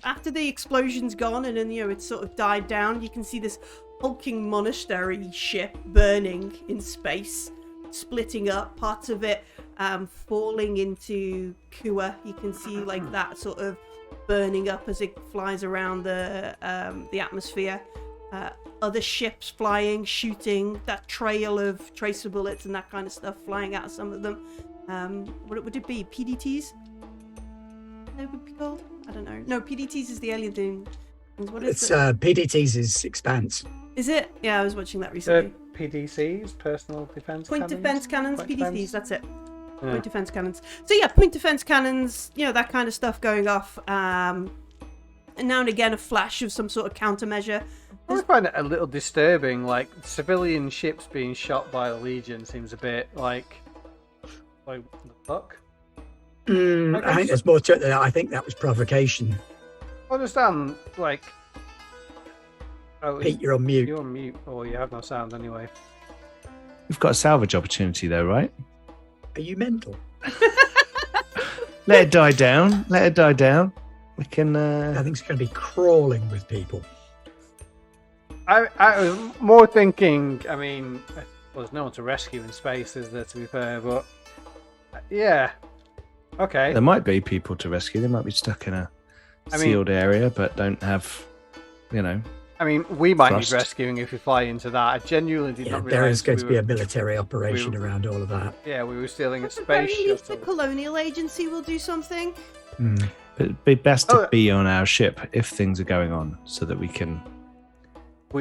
after the explosion's gone and then, it's sort of died down, you can see this hulking monastery ship burning in space, splitting up, parts of it falling into Kua. You can see, like, that sort of burning up as it flies around the atmosphere. Other ships flying, shooting, that trail of tracer bullets and that kind of stuff flying out of some of them. What would it be? PDTs? They would be called? I don't know. No, PDTs is the alien thing. What is It's it? PDTs is Expanse. Is it? Yeah, I was watching that recently. PDCs, personal defense Point cannons? defense cannons, Point PDTs, defense? that's it. Yeah. Point defense cannons. So yeah, point defense cannons, that kind of stuff going off. And now and again a flash of some sort of countermeasure. I find it a little disturbing, like, civilian ships being shot by the Legion seems a bit like what the fuck? I think there's more to it than that. I think that was provocation. I understand, like... Oh, Pete, you're on mute. You're on mute, or you have no sound anyway. We've got a salvage opportunity though, right? Are you mental? Let it die down. We can. I think it's going to be crawling with people. I was more thinking, I mean, there's no one to rescue in space, is there, to be fair, but... Yeah. Okay. There might be people to rescue. They might be stuck in a sealed area, but don't have, I mean, we might Thrust. need rescuing if we fly into that. I genuinely did not There realise is going we to be were- a military operation around all of that. Yeah, we were stealing a At the very space least, the shuttle. colonial agency will do something. It'd be best to Oh. be on our ship if things are going on, so that we can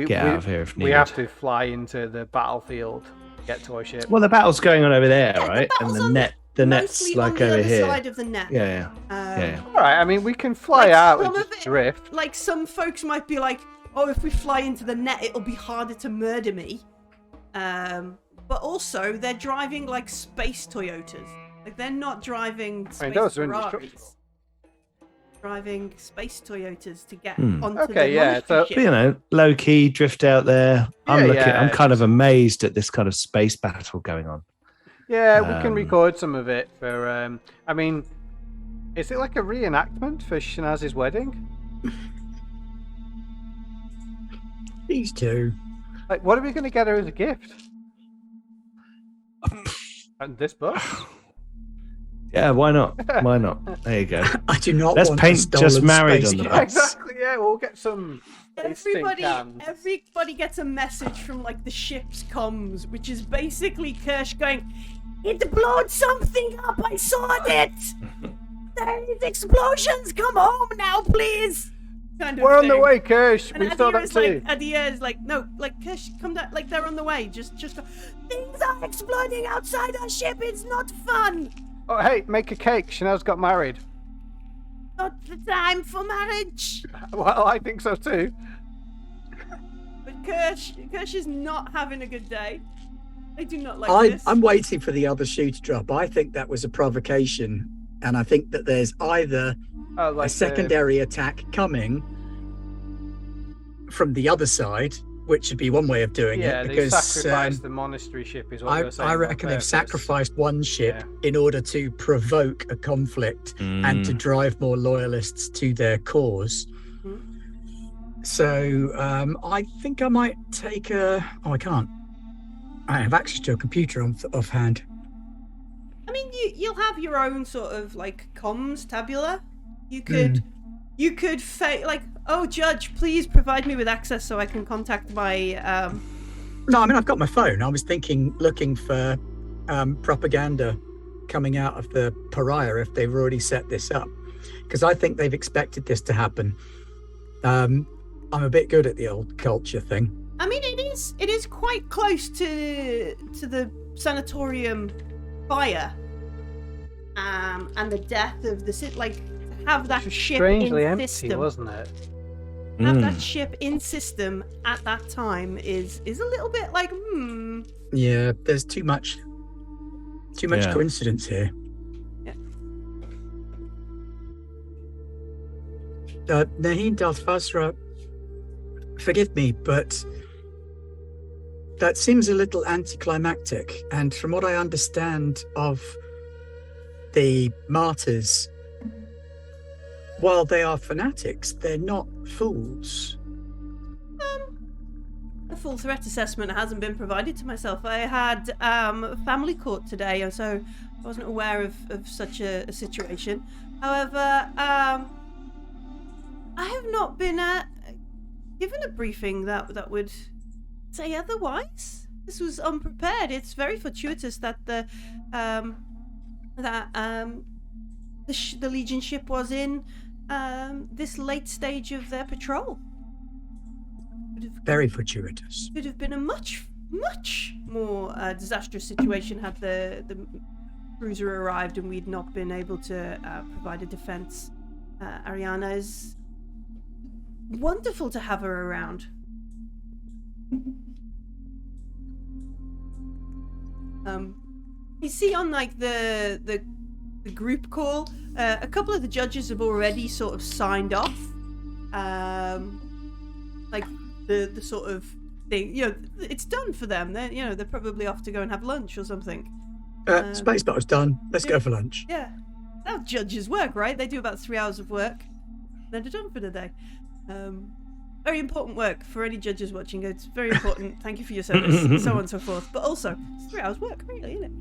get out of here if We needed. have to fly into the battlefield to get to our ship. Well, the battle's going on over there, Yeah, right? And battle's the on net's mostly like on the over other here. side of the net. Yeah. Um, All right, I mean, we can fly Like, out some and of just it- drift. Like, some folks might be like, oh, if we fly into the net, it'll be harder to murder me. But also, they're driving, like, space Toyotas. Like, they're not driving space those are Ferraris. indestructible. Driving space Toyotas to get Hmm. onto Okay, the yeah, monastery so- ship. But, low key drift out there. I'm Yeah, I'm kind of amazed at this kind of space battle going on. Yeah, we can Um, record some of it for. I mean, is it like a reenactment for Shanaz's wedding? These two. Like, what are we going to get her as a gift? And this book? Yeah, why not? Why not? There you go. I do not Let's want paint a stolen Just Married space on the cat. back. Exactly. Yeah, we'll get some. tasting cans. Everybody gets a message from like the ship's comms, which is basically Kirsch going, "It blew something up. I saw it. There's explosions. Come home now, please." Kind of We're on the thing. way, Kirsch. And We saw Adia that is too. like, Adia is like, no, like Kirsch, come down. Like they're on the way. Just go. Things are exploding outside our ship. It's not fun. Oh, hey, make a cake. Shanaz got married. Not the time for marriage. Well, I think so too. But Kirsch is not having a good day. I do not like this. I'm waiting for the other shoe to drop. I think that was a provocation, and I think that there's either Oh, like a secondary attack coming from the other side, which would be one way of doing Yeah, it. they Because sacrificed the monastery ship. Is what you're saying. I on reckon they've purpose. sacrificed one ship in order to provoke a conflict and to drive more loyalists to their cause. So I think I might take a... Oh, I can't. I have access to a computer offhand. I mean, you'll have your own sort of like comms tabula. You could like, oh, Judge, please provide me with access so I can contact my. No, I mean, I've got my phone. I was looking for propaganda coming out of the pariah if they've already set this up, because I think they've expected this to happen. I'm a bit good at the old culture thing. I mean, it is quite close to the sanatorium fire, and the death of the like to have that ship strangely in empty, system, wasn't it? Have that ship in system at that time is a little bit like Yeah, there's too much coincidence here. Yeah. Naheen Dalthvasra, forgive me, but that seems a little anticlimactic. And from what I understand of the martyrs, while they are fanatics, they're not fools. A full threat assessment hasn't been provided to myself. I had family court today, so I wasn't aware of such a situation. However, I have not been given a briefing that would say otherwise. This was unprepared. It's very fortuitous that the Legion ship was in this late stage of their patrol. Very fortuitous. Could have been a much more disastrous situation had the cruiser arrived and we'd not been able to provide a defense. Ariana is wonderful to have her around. You see on like the group call, a couple of the judges have already sort of signed off. Like the sort of thing, it's done for them. They're probably off to go and have lunch or something. Space battle's done. Let's go for lunch. Yeah, that's how judges work, right? They do about 3 hours of work, then they're done for the day. Very important work for any judges watching. It's very important. Thank you for your service, so on and so forth. But also, it's 3 hours work, really, isn't it?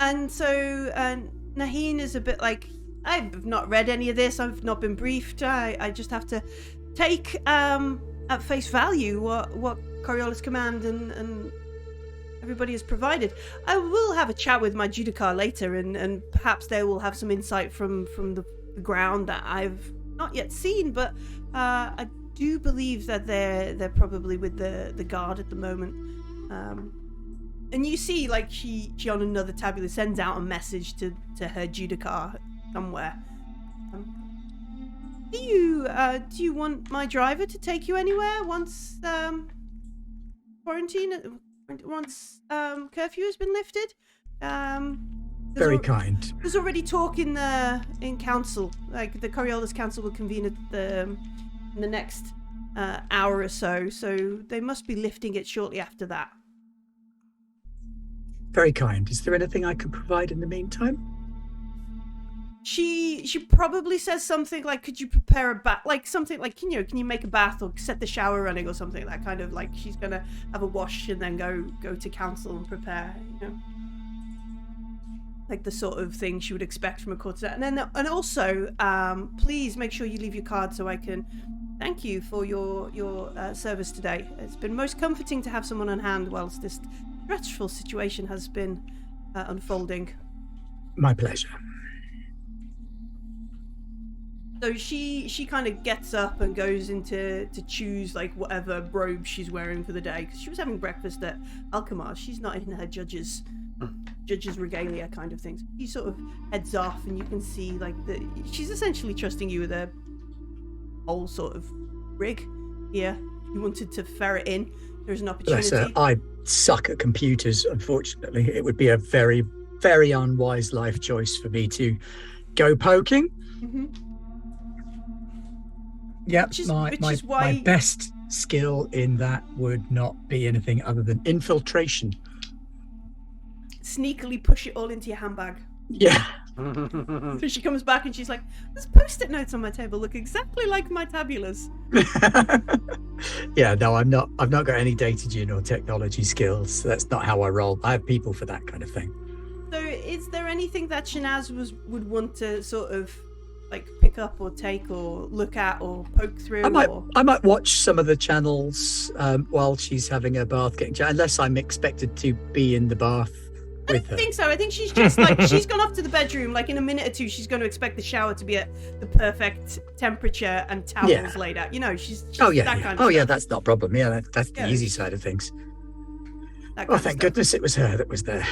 And so Naheen is a bit like, I've not read any of this. I've not been briefed. I just have to take at face value what Coriolis Command and everybody has provided. I will have a chat with my Judicar later, and perhaps they will have some insight from the ground that I've not yet seen. But I do believe that they're probably with the guard at the moment. And you see, like she on another tabula sends out a message to her Judicar somewhere. Do you want my driver to take you anywhere once curfew has been lifted? Very kind. There's already talk in council. Like the Coriolis Council will convene in the next hour or so. So they must be lifting it shortly after that. Very kind. Is there anything I can provide in the meantime? She probably says something like, could you prepare a bath, like something like, can you make a bath or set the shower running or something, that kind of like she's gonna have a wash and then go to council and prepare, like the sort of thing she would expect from a courtesan. And also please make sure you leave your card so I can thank you for your service today. It's been most comforting to have someone on hand whilst this stressful situation has been unfolding. My pleasure. So she kind of gets up and goes to choose like whatever robe she's wearing for the day, because she was having breakfast at Alkmaar. She's not in her judge's regalia kind of things. She sort of heads off, and you can see like she's essentially trusting you with a whole sort of rig here. You wanted to ferret in. There's an opportunity. Bless her. I suck at computers, unfortunately. It would be a very, very unwise life choice for me to go poking. Mm-hmm. Yep, my best skill in that would not be anything other than infiltration. Sneakily push it all into your handbag. Yeah, So she comes back and she's like, "There's post-it notes on my table look exactly like my tabulas." Yeah, no, I've not got any data gene or technology skills. That's not how I roll. I have people for that kind of thing. So, is there anything that Shanaz would want to sort of like pick up or take or look at or poke through? I might watch some of the channels while she's having her bath, unless I'm expected to be in the bath with her. I think so. I think she's just like she's gone off to the bedroom. Like in a minute or two, she's going to expect the shower to be at the perfect temperature and towels laid out. You know, she's Oh yeah, that yeah. kind of Oh yeah, stuff. that's not a problem. Yeah, that's the easy side of things. That kind Oh, of thank stuff. goodness it was her that was there.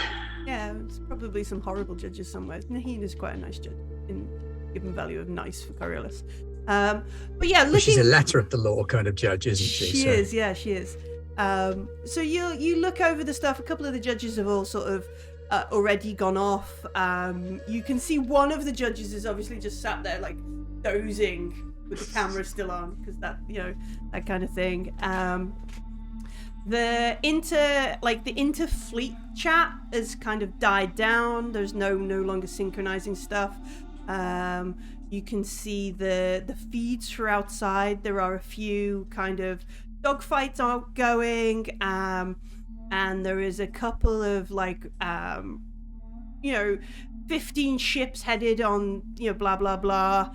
Yeah, there's probably some horrible judges somewhere. Naheen is quite a nice judge in given value of nice for Coriolis. But yeah, Well, she's looking. a letter of the law kind of judge, isn't she? She is, yeah, she is. So you look over the stuff. A couple of the judges have all sort of already gone off. You can see one of the judges is obviously just sat there like dozing with the camera still on because that that kind of thing. The inter-fleet chat has kind of died down. There's no longer synchronizing stuff. You can see the feeds for outside. There are a few kind of dogfights outgoing, and there is a couple of 15 ships headed on blah blah blah.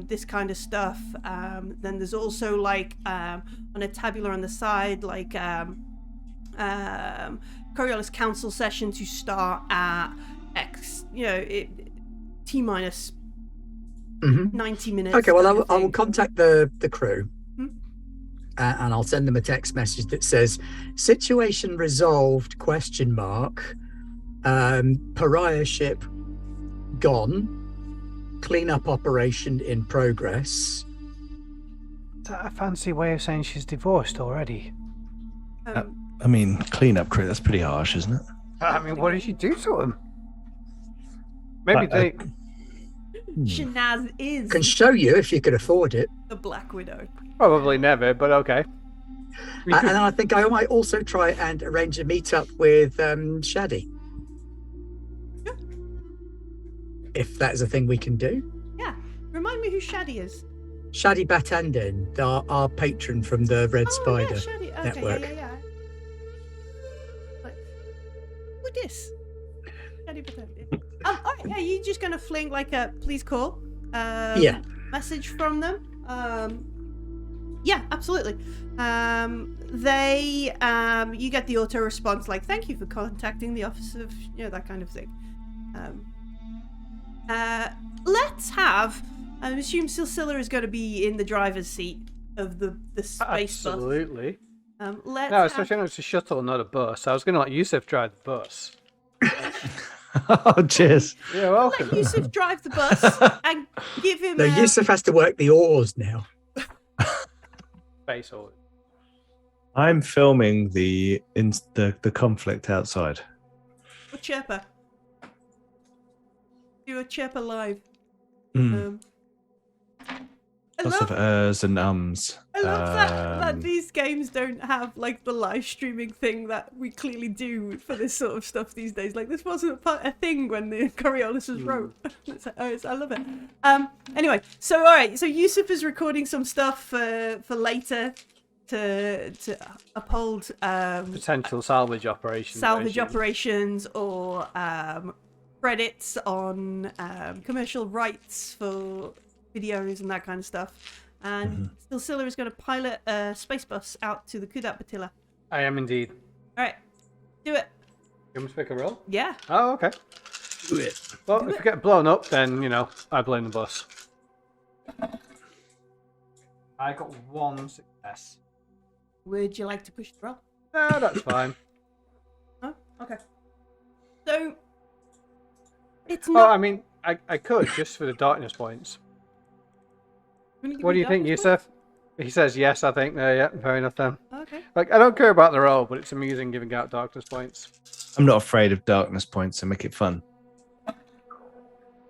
This kind of stuff. Then there's also on a tabular on the side Coriolis council session to start at X. T minus 90 minutes. Okay, well, kind of I will thing. contact the crew. And I'll send them a text message that says situation resolved ? Pariah ship gone, cleanup operation in progress. Is that a fancy way of saying she's divorced already? I mean, cleanup crew, that's pretty harsh, isn't it? I mean, what did she do to him? Maybe they... Shanaz is Can show you if you could afford it. the Black Widow. Probably never, but okay. And I think I might also try and arrange a meetup with Shaddy. If that is a thing we can do. Yeah. Remind me who Shaddy is. Shaddy Batanden, our patron from the Red Spider Yeah, Shaddy. Okay, network. Yeah. What this? Shaddy Batandi. All right, yeah, you're just gonna fling a please call message from them. Yeah, absolutely. They you get the auto response thank you for contacting the office of that kind of thing. Let's have. I assume Silsilla is going to be in the driver's seat of the space bus. Absolutely. Let's Especially when it's a shuttle, not a bus. I was going to let Yusuf drive the bus. Oh, cheers. You're welcome. let Yusuf drive the bus and give him. No, Yusuf has to work the oars now. Space order. I'm filming the conflict outside. A chirper. Do a chirper live. I Lots of and ums. I love that these games don't have the live streaming thing that we clearly do for this sort of stuff these days. This wasn't a thing when the Coriolis was wrote. I love it. Anyway, so all right, so Yusuf is recording some stuff for later to uphold Potential salvage operations. operations or credits on commercial rights for videos and that kind of stuff. And Silsilla is going to pilot a space bus out to the Kudat Batilla. I am indeed. All right, do it. You want me to pick a roll? Yeah. Oh, okay. Do it. Well, Do if it. you get blown up, then, I blame the bus. I got 1 success. Would you like to push the roll? No, that's fine. Oh, okay. So it's Oh, not. I mean, I could, just for the darkness points. What do you think, Yusuf? He says yes, I think. Yeah, fair enough then. Okay. I don't care about the roll, but it's amusing giving out darkness points. I'm not afraid of darkness points, so make it fun.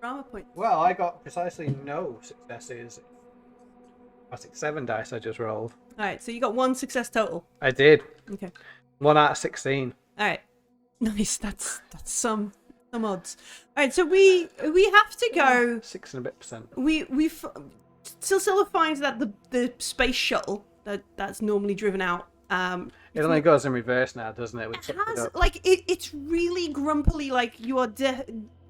Drama point. Well, I got precisely no successes. I think 7 dice I just rolled. All right, so you got 1 success total. I did. Okay. 1 out of 16. All right. Nice. That's some Some odds. All right, so we have to go. 6 and a bit percent. Silsilla finds that the space shuttle that's normally driven out. It only goes in reverse now, doesn't it? It has it's really grumpily like you are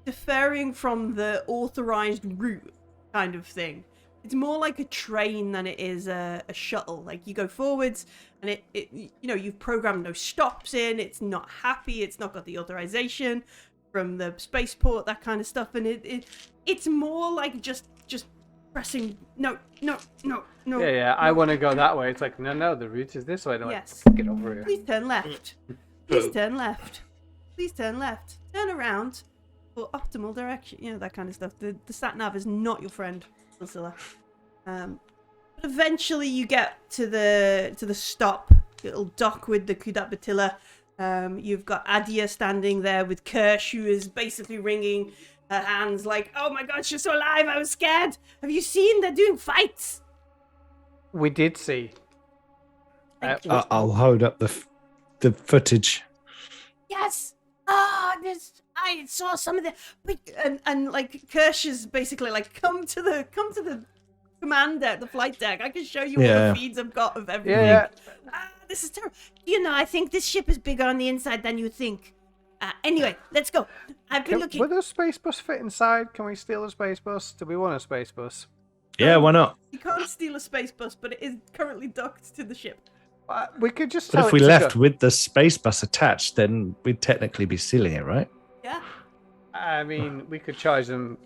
deferring from the authorized route kind of thing. It's more like a train than it is a shuttle. Like you go forwards and it you've programmed no stops in. It's not happy. It's not got the authorization from the spaceport, that kind of stuff. And it's more like just pressing no. Yeah. I want to go that way. It's like no, the route is this way. They're yes. Like, get over here. Please turn left. Please turn left. Please turn left. Turn around for optimal direction. You know, that kind of stuff. The sat nav is not your friend, Silsilla. But eventually you get to the stop. It'll dock with the Kudat Batilla. You've got Adia standing there with Kirsch, who is basically wringing her hands like, oh my god, she's so alive, I was scared. Have you seen? They're doing fights. We did see. I'll hold up the footage. Yes. I saw some of the and like Kirsch is basically like come to the command deck, the flight deck. I can show you all the feeds I've got of everything. Yeah. This is terrible. I think this ship is bigger on the inside than you think. Anyway, let's go. I've been looking. Would a space bus fit inside? Can we steal a space bus? Do we want a space bus? Yeah, why not? You can't steal a space bus, but it is currently docked to the ship. We could just But tell if we it to left go. with the space bus attached, then we'd technically be stealing it, right? Yeah. I mean, we could charge them.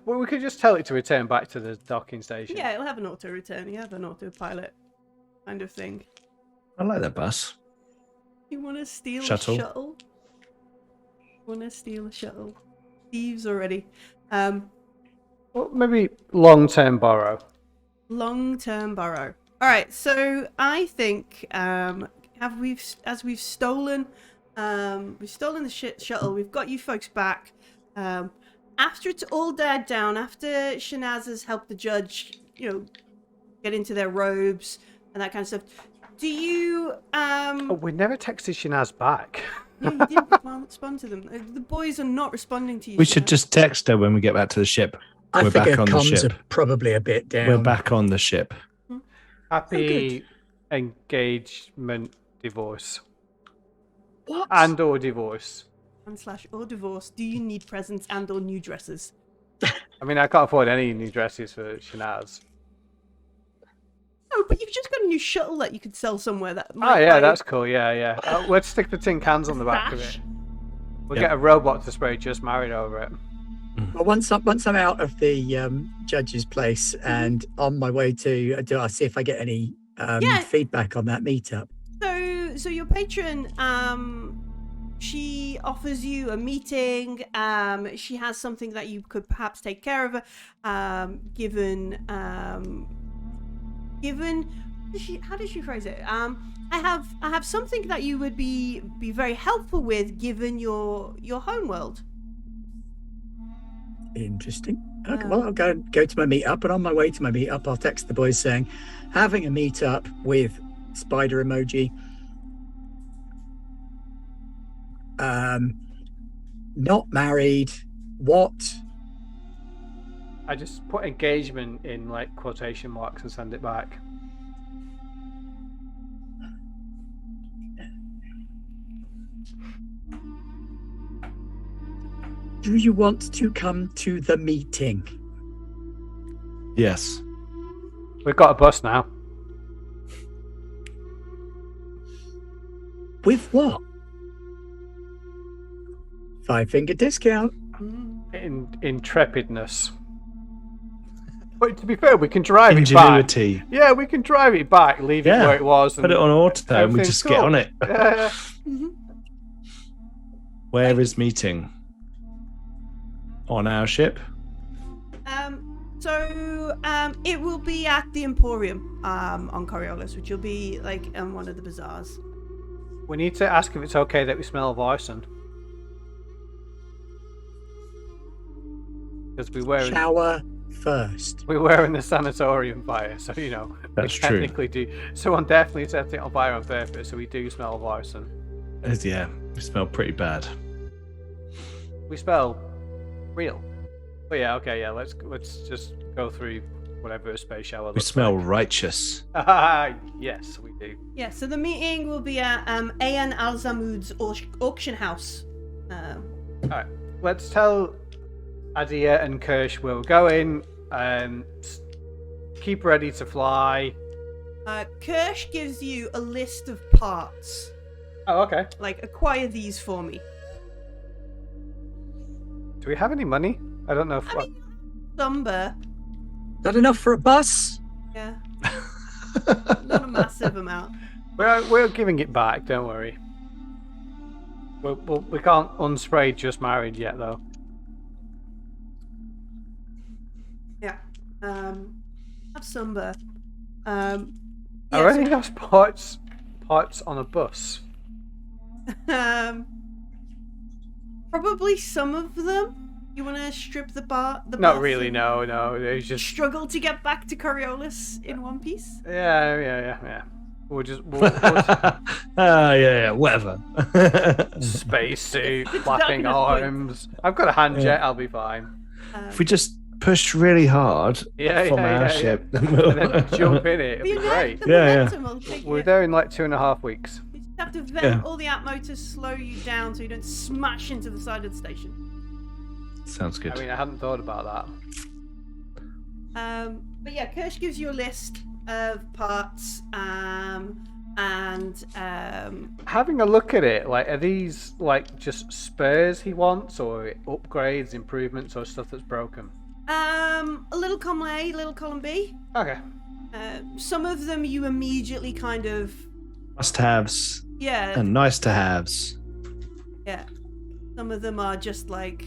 Well, we could just tell it to return back to the docking station. Yeah, it'll have an auto return. You have an autopilot kind of thing. I like that bus. You want to steal Shuttle. a shuttle? Want to steal a shuttle? Thieves already. Well, maybe long-term borrow. Long-term borrow. All right. So I think we've stolen the shuttle. We've got you folks back. After it's all died down, after Shanaz has helped the judge, get into their robes and that kind of stuff. Do you Oh, we never texted Shanaz back. Yeah, you didn't respond to them. The boys are not responding to you. We should just text her when we get back to the ship. I We're think back her on the comms ship. are probably a bit down. We're back on the ship. Happy engagement divorce. What? And/or divorce. /or divorce. Do you need presents and/or new dresses? I mean, I can't afford any new dresses for Shanaz. Oh, but you've just got a new shuttle that you could sell somewhere. That might Oh yeah, buy- that's cool. Yeah. Let's stick the tin cans on the back of Stash. it. We'll Yeah. get a robot to spray just married over it. Well, once I'm out of the judge's place and on my way to, I'll see if I get any Yeah. feedback on that meetup. So your patron, she offers you a meeting. She has something that you could perhaps take care of her. Given how does she phrase it? I have something that you would be very helpful with, given your home world. Interesting. Okay, well, I'll go to my meetup, and on my way to my meetup, I'll text the boys saying, having a meetup with spider emoji. Not married. What? I just put engagement in like quotation marks and send it back. Do you want to come to the meeting? Yes. We've got a bus now. With what? 5-finger discount. In intrepidness. But to be fair, we can drive it Ingenuity. back. Yeah, we can drive it back, leave it Yeah. where it was. Put it on auto and we everything's just get cool. on it. Yeah. Where is meeting? On our ship? It will be at the Emporium on Coriolis, which will be like one of the bazaars. We need to ask if it's okay that we smell of arson. Because we were Shower first. in the sanatorium fire, so That's we true. technically do. Someone definitely set it on fire on purpose, so we do smell of arson. Yeah, we smell pretty bad. We spell real. But yeah, okay, yeah. Let's just go through whatever a space shower We looks smell like. righteous. Yes, we do. Yeah, so the meeting will be at Ayan Al-Zamud's auction house. Alright, let's tell Adia and Kirsch where we're going. Keep ready to fly. Kirsch gives you a list of parts. Oh, okay. Like, acquire these for me. Do we have any money? I don't know if... Lumber. Not enough for a bus? Yeah. Not a massive amount. We're giving it back, don't worry. We can't unspray just married yet, though. Yeah. Have Sumber. I already have parts on a bus. Probably some of them. You want to strip the Not bus really, and no. It's just... struggle to get back to Coriolis in one piece? Yeah. We'll Yeah, whatever. spacesuit, It's flapping dark enough arms. I've got a hand jet, I'll be fine. If we just push really hard from our ship, then And we'll... then jump in it, it'll be great. The Yeah. momentum will take We're you. there in like 2.5 weeks. You just have to vent all the atmo to slow you down so you don't smash into the side of the station. Sounds good. I mean, I hadn't thought about that. But yeah, Kirsch gives you a list of parts, and Having a look at it, like, are these like just spares he wants, or upgrades, improvements, or stuff that's broken? a little column A, little column B. Okay. Some of them you immediately kind of Must-haves yeah. and nice-to-haves. Yeah. Some of them are just like,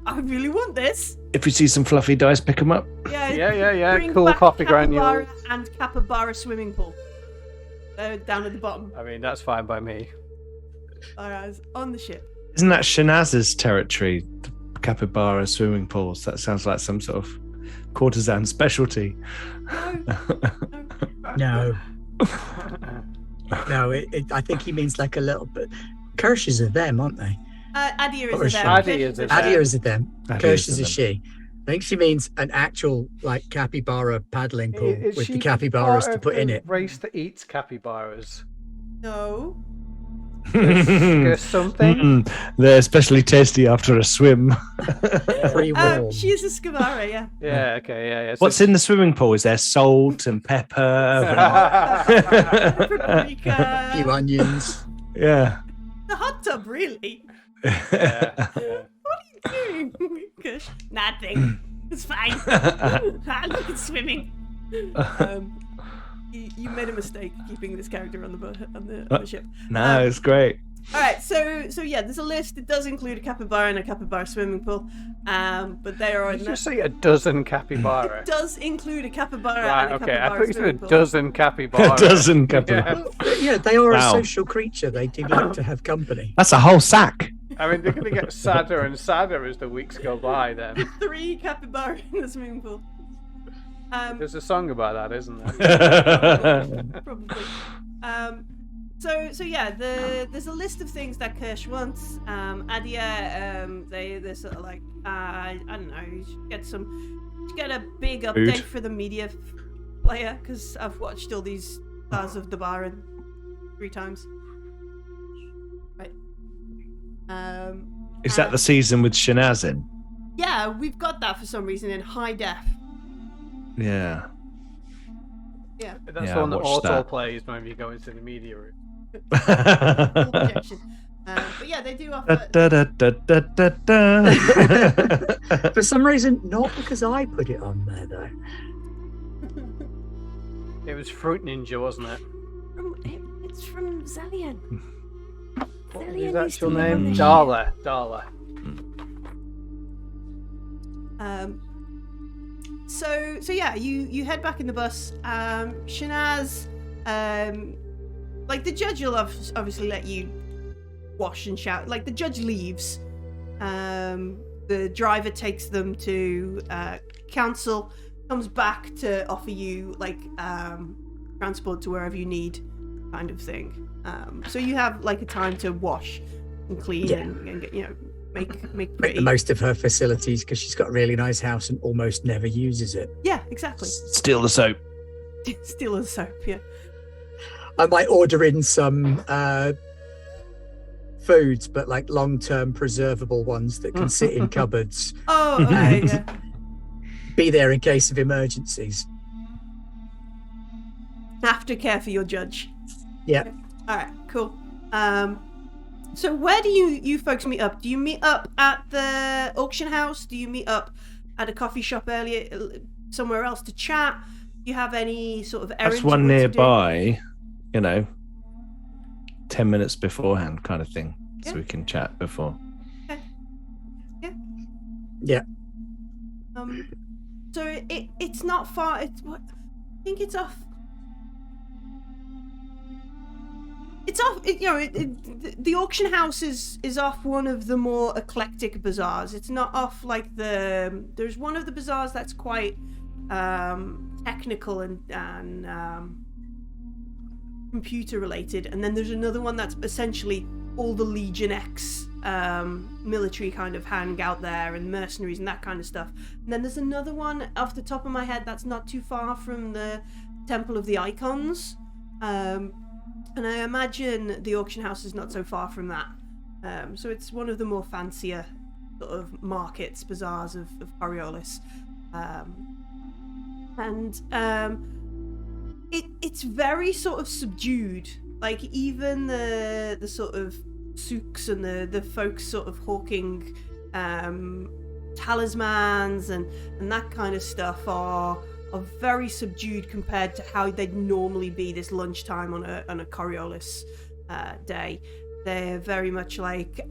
I really want this. If you see some fluffy dice, pick them up. Yeah. Bring Cool back coffee Capybara granules. and Capybara swimming pool. They're down at the bottom. I mean, that's fine by me. Alright, on the ship. Isn't that Shanaz's territory? The capybara swimming pools. That sounds like some sort of courtesan specialty. No. No, I think he means like a little bit. Kirsch's are them, aren't they? Adia Or is a them. Adia is a them. Adia is a them. Adia Kirsch is is a a she. I think she means an actual like capybara paddling pool Is with she the capybaras part to of put in the it. race that eats capybaras. No. There's something. They're especially tasty after a swim. Pre-warm. She is a Scavara, yeah. Yeah. Okay. Yeah. What's in the swimming pool? Is there salt and pepper? and- Paprika. A few onions. yeah. The hot tub, really? Yeah. Doing? Kush? Nothing. It's fine. Look at swimming. You made a mistake keeping this character on the ship. No, it's great. All right, so yeah, there's a list. It does include a capybara and a capybara swimming pool, but they are. Did you just say a dozen capybara? It does include a capybara Right. and a Okay. I capybara thought you said a swimming pool. dozen capybara. A dozen capybara. Yeah, they are Wow. a social creature. They do like to have company. That's a whole sack. I mean, they're going to get sadder and sadder as the weeks go by. Then 3 capybara in the swimming pool. there's a song about that, isn't there? Probably. So yeah, there's a list of things that Kirsch wants. Adia, they're sort of like, I don't know, you should get a big update Food. for the media player, because I've watched all these Stars of Dabaran 3 times. Right. Is that the season with Shanaz in? Yeah, we've got that for some reason in high def. Yeah. Yeah. That's Yeah, the one that I watched auto that. plays when you go into the media room. Full projection. But yeah, they do offer. Da, da, da, da, da, da. For some reason, not because I put it on there though. It was Fruit Ninja, wasn't it? It's from Zelian. What was Zelian his used to actual live on name? this Darla. So yeah, you head back in the bus. Shanaz, like the judge will obviously let you wash and shower. Like the judge leaves. The driver takes them to council, comes back to offer you like transport to wherever you need, kind of thing. So you have like a time to wash and clean Yeah. and get make Make pretty. the most of her facilities because she's got a really nice house and almost never uses it. Yeah, exactly. Steal the soap. Steal the soap. Yeah. I might order in some foods, but like long-term preservable ones that can sit in cupboards. Oh, okay. And Yeah. be there in case of emergencies. Aftercare for your judge. Yeah. All right. Cool. So where do you folks meet up? Do you meet up at the auction house? Do you meet up at a coffee shop earlier, somewhere else to chat? Do you have any sort of errands? That's one you want to do? nearby, 10 minutes beforehand kind of thing. Yeah. So we can chat before. Okay. Yeah. Yeah. So it's not far. I think it's off. It's off. The auction house is off one of the more eclectic bazaars. It's not off like there's one of the bazaars that's quite technical and computer related, and then there's another one that's essentially all the Legion X military kind of hang out there, and mercenaries and that kind of stuff. And then there's another one off the top of my head that's not too far from the Temple of the Icons. And I imagine the auction house is not so far from that. So it's one of the more fancier sort of markets, bazaars of Coriolis. It's very sort of subdued. Like even the sort of souks and the folks sort of hawking talismans and that kind of stuff are very subdued compared to how they'd normally be this lunchtime on a Coriolis day. They're very much like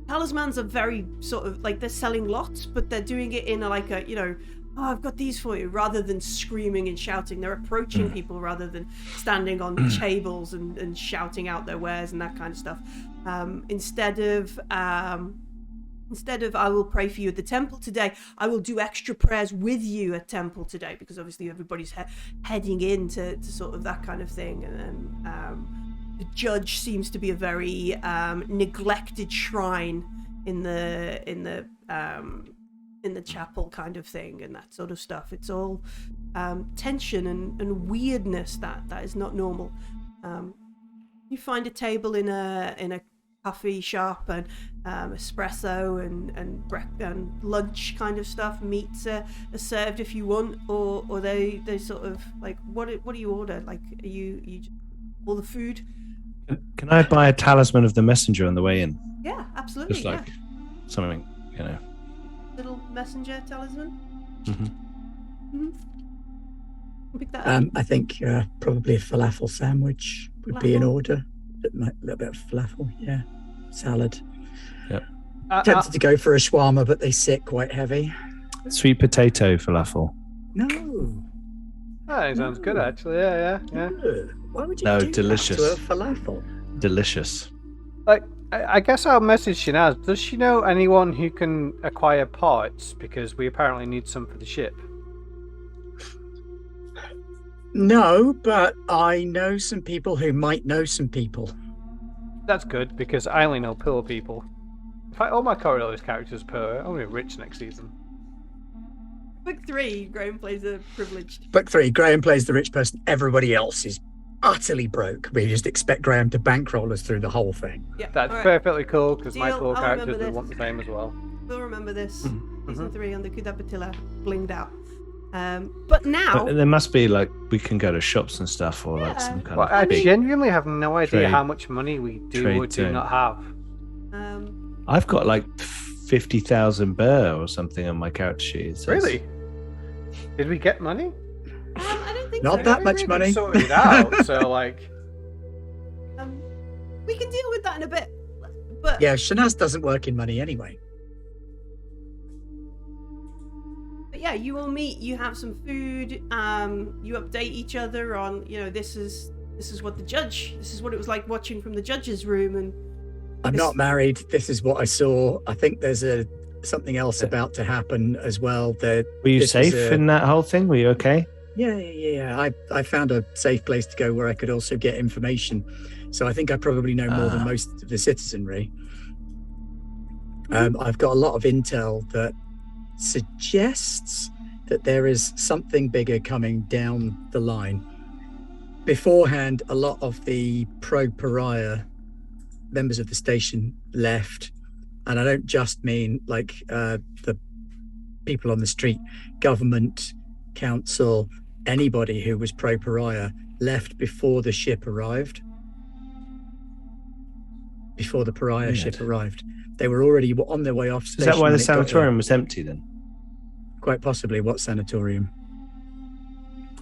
talismans are very sort of like they're selling lots, but they're doing it in oh, I've got these for you, rather than screaming and shouting. They're approaching people rather than standing on tables and shouting out their wares and that kind of stuff. Instead of I will pray for you at the temple today, I will do extra prayers with you at temple today, because obviously everybody's heading into sort of that kind of thing. And then the judge seems to be a very neglected shrine in the chapel kind of thing, and that sort of stuff. It's all tension and weirdness that is not normal. You find a table in a coffee shop, and espresso and lunch kind of stuff. Meats are served if you want, or they sort of like what do you order? Like are you just all the food? Can I buy a talisman of the messenger on the way in? Yeah, absolutely. Just like something, Little messenger talisman. Mm-hmm. Pick that up. I think probably a falafel sandwich would be in order. A little bit of falafel, yeah. Salad. Yep. Tempted to go for a shawarma, but they sit quite heavy. Sweet potato falafel. No. That sounds good, actually. Yeah. Why would you No, do delicious. that to a falafel? Delicious. Like, I guess I'll message Shinaz. Does she know anyone who can acquire parts? Because we apparently need some for the ship. No, but I know some people who might know some people. That's good, because I only know poor people. In fact, all my Coriolis characters are poor. I'm going to be rich next season. Book 3, Graham plays a privileged. Book 3, Graham plays the rich person. Everybody else is utterly broke. We just expect Graham to bankroll us through the whole thing. Yeah, That's all right. perfectly cool, because my Deal, poor I'll characters remember would this. want the same as well. We'll remember this. Mm-hmm. Season 3 on the Kudapatilla blinged out. But now... But there must be we can go to shops and stuff, or like some kind Well, of I big. genuinely have no idea trade- how much money we do trade or do zone. not have. I've got 50,000 burr or something on my character sheet. It says. Really? Did we get money? I don't think Not so. that much money. Sorted it out, so We can deal with that in a bit. But Yeah, Shanaz doesn't work in money anyway. But yeah, you all meet. You have some food. You update each other on, this is what the judge. This is what it was like watching from the judge's room. And I'm not married. This is what I saw. I think there's something else about to happen as well. Were you safe in that whole thing? Were you okay? Yeah. I found a safe place to go where I could also get information. So I think I probably know more than most of the citizenry. I've got a lot of intel that suggests that there is something bigger coming down the line. Beforehand, a lot of the pro-pariah members of the station left. And I don't just mean like the people on the street, government, council, anybody who was pro-pariah left before the ship arrived. Before the pariah ship arrived. They were already on their way off station. Is that why the when it got sanatorium there. was empty then? Quite possibly. What sanatorium?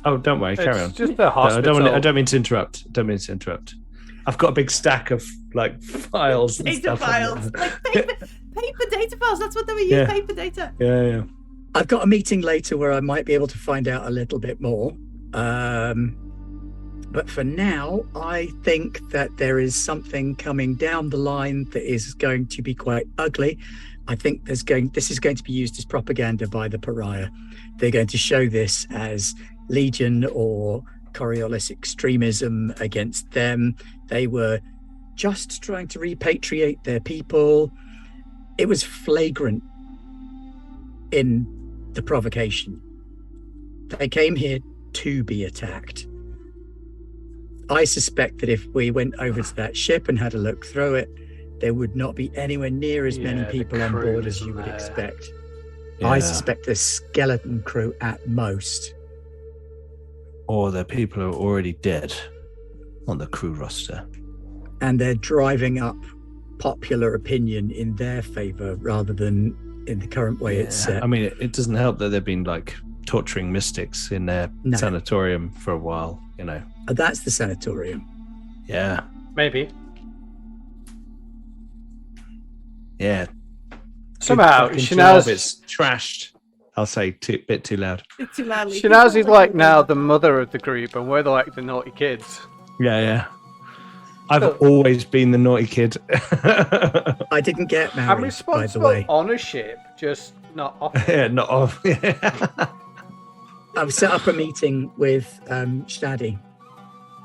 Oh, don't worry, carry on. It's just the hospital. I don't mean to interrupt. I've got a big stack of like files and Data stuff. files. Like paper data files. That's what they were using, paper data. Yeah. I've got a meeting later where I might be able to find out a little bit more. But for now, I think that there is something coming down the line that is going to be quite ugly. I think this is going to be used as propaganda by the pariah. They're going to show this as Legion or Coriolis extremism against them. They were just trying to repatriate their people. It was flagrant in the provocation. They came here to be attacked. I suspect that if we went over to that ship and had a look through it, there would not be anywhere near as many people on board as you would expect. Yeah. I suspect a skeleton crew at most. Or the people who are already dead on the crew roster. And they're driving up popular opinion in their favor rather than in the current way it's set. I mean, it doesn't help that they've been like torturing mystics in their sanatorium for a while, you know. That's the sanatorium. Yeah. Maybe. Yeah. Somehow, Good fucking Shinaz... job, it's trashed. I'll say bit too loud. Bit too loudly. Shinaz is like now the mother of the group, and we're like the naughty kids. Yeah. I've always been the naughty kid. I didn't get married, I'm by the responsible way. ownership, just not off. Yeah, not off. I've set up a meeting with Shadi.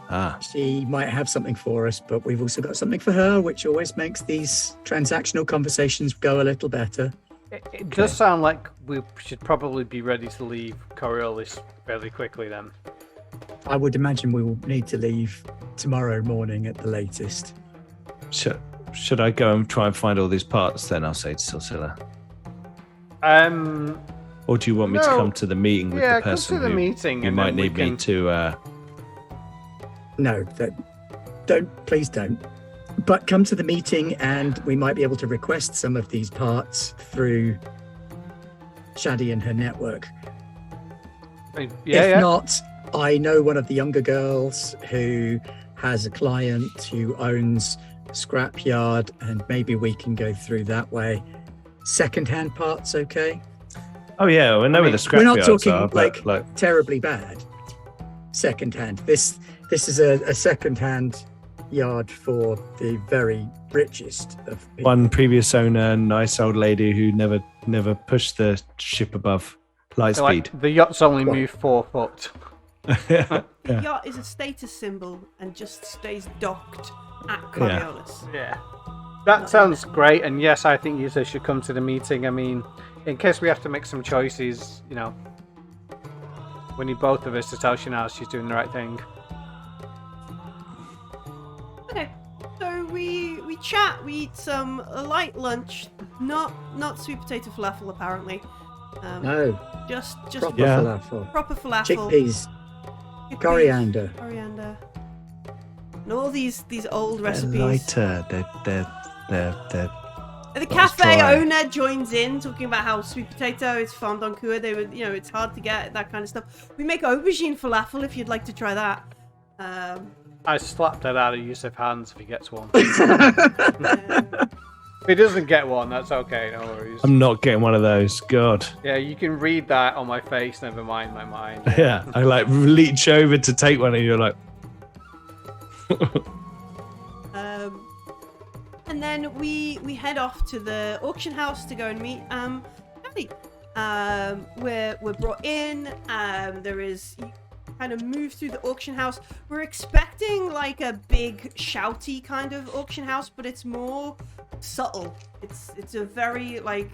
Ah. She might have something for us, but we've also got something for her, which always makes these transactional conversations go a little better. It does sound like we should probably be ready to leave Coriolis fairly quickly then. I would imagine we will need to leave tomorrow morning at the latest. Should I go and try and find all these parts then? I'll say to Silsila. Or do you want me to come to the meeting with the person come to the meeting you and might then we need me can- to... No, please don't. But come to the meeting and we might be able to request some of these parts through Shadi and her network. If not, I know one of the younger girls who has a client who owns a scrapyard, and maybe we can go through that way. Second-hand parts, okay? Oh yeah, I know where the scrapyards we're not talking are, but, like terribly bad. Second-hand. This is a second-hand yard for the very richest of people. one previous owner, nice old lady who never pushed the ship above light speed. Like, the yacht's only moved 4 foot. The yacht is a status symbol and just stays docked at Coriolis. Yeah. That sounds great, and yes, I think you should come to the meeting. I mean, in case we have to make some choices, you know, we need both of us to tell Shinaz she's doing the right thing. Okay, so we chat, we eat some light lunch, not sweet potato falafel apparently. No, just proper Yeah. falafel. proper falafel. Chickpeas, coriander. And all these old They're recipes. lighter. They're The cafe dry. owner joins in, talking about how sweet potato is farmed on Kua. They would, it's hard to get that kind of stuff. We make aubergine falafel if you'd like to try that. I slapped that out of Yusuf's hands if he gets one. Um, If he doesn't get one, that's okay, no worries. I'm not getting one of those. God. Yeah, you can read that on my face, never mind my mind. Yeah, I like reach over to take one, and you're like, and then we head off to the auction house to go and meet Daddy. We're brought in. There is kind of move through the auction house. We're expecting like a big shouty kind of auction house, but it's more subtle. It's a very like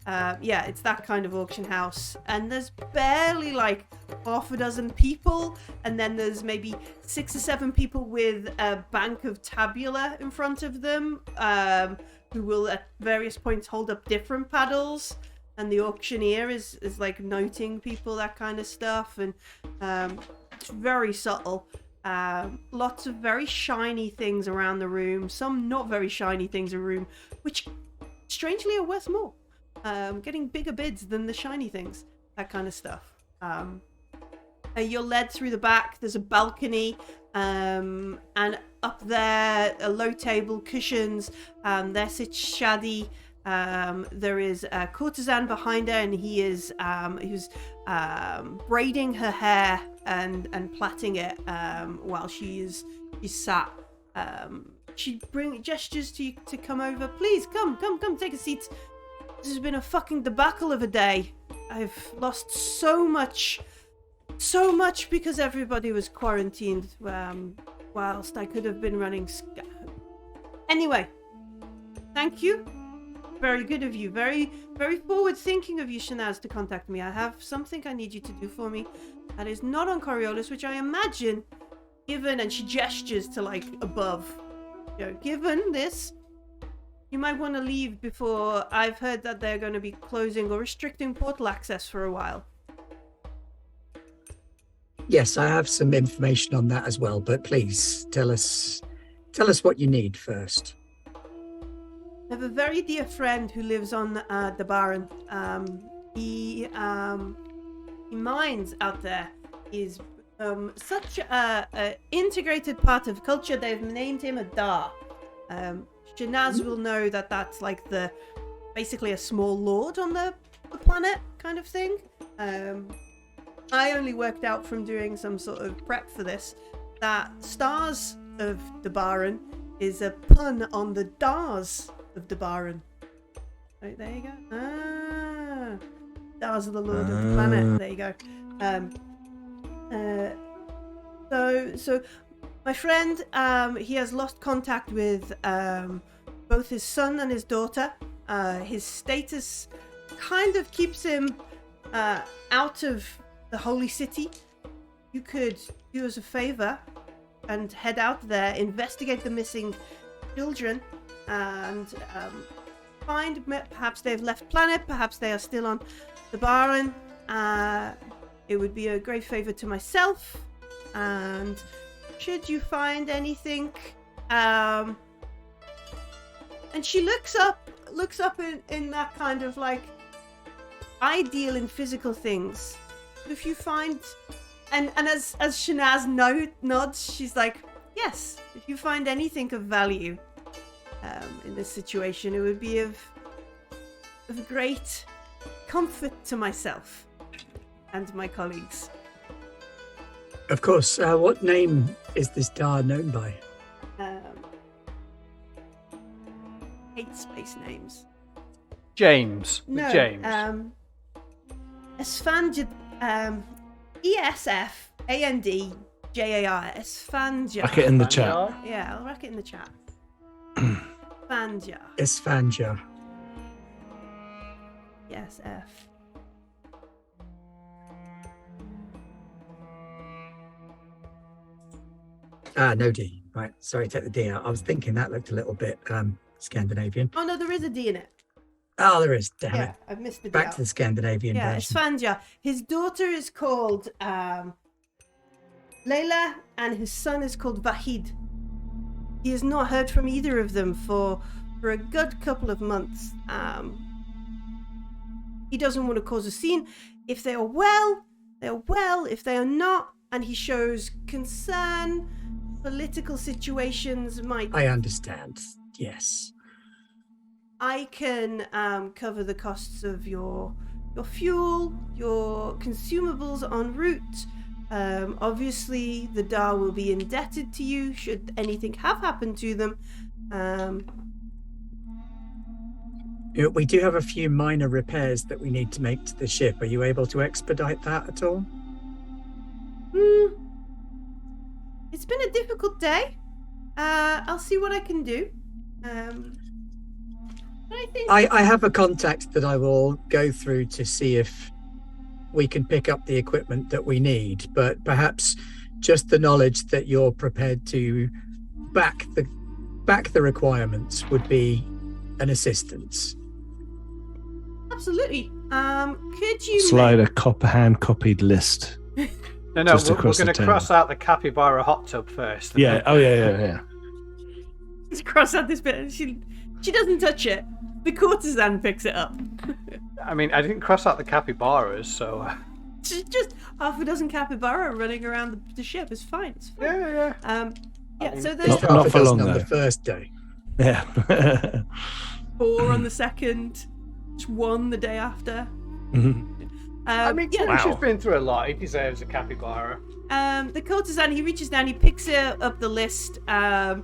it's that kind of auction house, and there's barely like half a dozen people, and then there's maybe 6 or 7 people with a bank of tabula in front of them, who will at various points hold up different paddles, and the auctioneer is like noting people, that kind of stuff, and it's very subtle. Lots of very shiny things around the room, some not very shiny things in the room, which strangely are worth more. Getting bigger bids than the shiny things, that kind of stuff. You're led through the back. There's a balcony, and up there, a low table, cushions. There sits Shadi. There is a courtesan behind her, and he's braiding her hair and plaiting it while she's sat. She gestures to you to come over. Please come, take a seat. This has been a fucking debacle of a day. I've lost so much because everybody was quarantined, whilst I could have been running. Anyway, thank you. Very good of you. Very, very forward thinking of you, Shanaz, to contact me. I have something I need you to do for me that is not on Coriolis, which I imagine, given, and she gestures to like above, given this, you might want to leave before. I've heard that they're going to be closing or restricting portal access for a while. Yes, I have some information on that as well, but please tell us what you need first. I have a very dear friend who lives on the Baron. He mines out there. He's such a integrated part of culture. They've named him a Dar. Shanaz will know that that's like basically a small lord on the planet kind of thing. I only worked out from doing some sort of prep for this that Stars of the Baron is a pun on the Dars of the Baron. Right, there you go. Dars of the Lord of the Planet. There you go. So my friend, he has lost contact with both his son and his daughter. His status kind of keeps him out of the holy city. You could do us a favor and head out there, investigate the missing children, and find, perhaps they've left planet, perhaps they are still on the Baron. It would be a great favor to myself, and should you find anything, and she looks up in that kind of like ideal in physical things. But if you find, and as Shanaz nods, she's like, yes, if you find anything of value in this situation, it would be of great comfort to myself and my colleagues. Of course. What name is this Dar known by? Hate space names. James. No, James. Esfanjar, ESFANDJAR. Esfanjar. Rack it in the chat. Yeah, I'll rack it in the chat. Esfanjar. Esfanjar. Yes, F. No D. Right. Sorry, take the D out. I was thinking that looked a little bit Scandinavian. Oh no, there is a D in it. Oh, there is. Damn Yeah, it. I've missed the D Back out. to the Scandinavian Yeah, version. Esfanjar. His daughter is called Layla, and his son is called Vahid. He has not heard from either of them for a good couple of months. He doesn't want to cause a scene. If they are well, they are well. If they are not, and he shows concern, political situations might... I understand. Yes. I can cover the costs of your fuel, your consumables en route. Obviously, the Dar will be indebted to you should anything have happened to them. We do have a few minor repairs that we need to make to the ship. Are you able to expedite that at all? It's been a difficult day. I'll see what I can do. I think I have a contact that I will go through to see if we can pick up the equipment that we need, but perhaps just the knowledge that you're prepared to back the requirements would be an assistance. Absolutely. Could you Slide a hand-copied list. No, Just we're across the going to table. cross out the capybara hot tub first. and Yeah. then- Oh, yeah. just cross out this bit? And she doesn't touch it. The courtesan picks it up. I mean, I didn't cross out the capybaras, so... Just half a dozen capybara running around the ship. It's fine. It's fine. Yeah. Yeah. mean, So there's Just Not half a for dozen long, on the though. first day. Yeah. 4 on the second. Just 1 the day after. I mean, yeah. Finch has been through a lot. He deserves a capybara. The courtesan, he reaches down, he picks up the list, and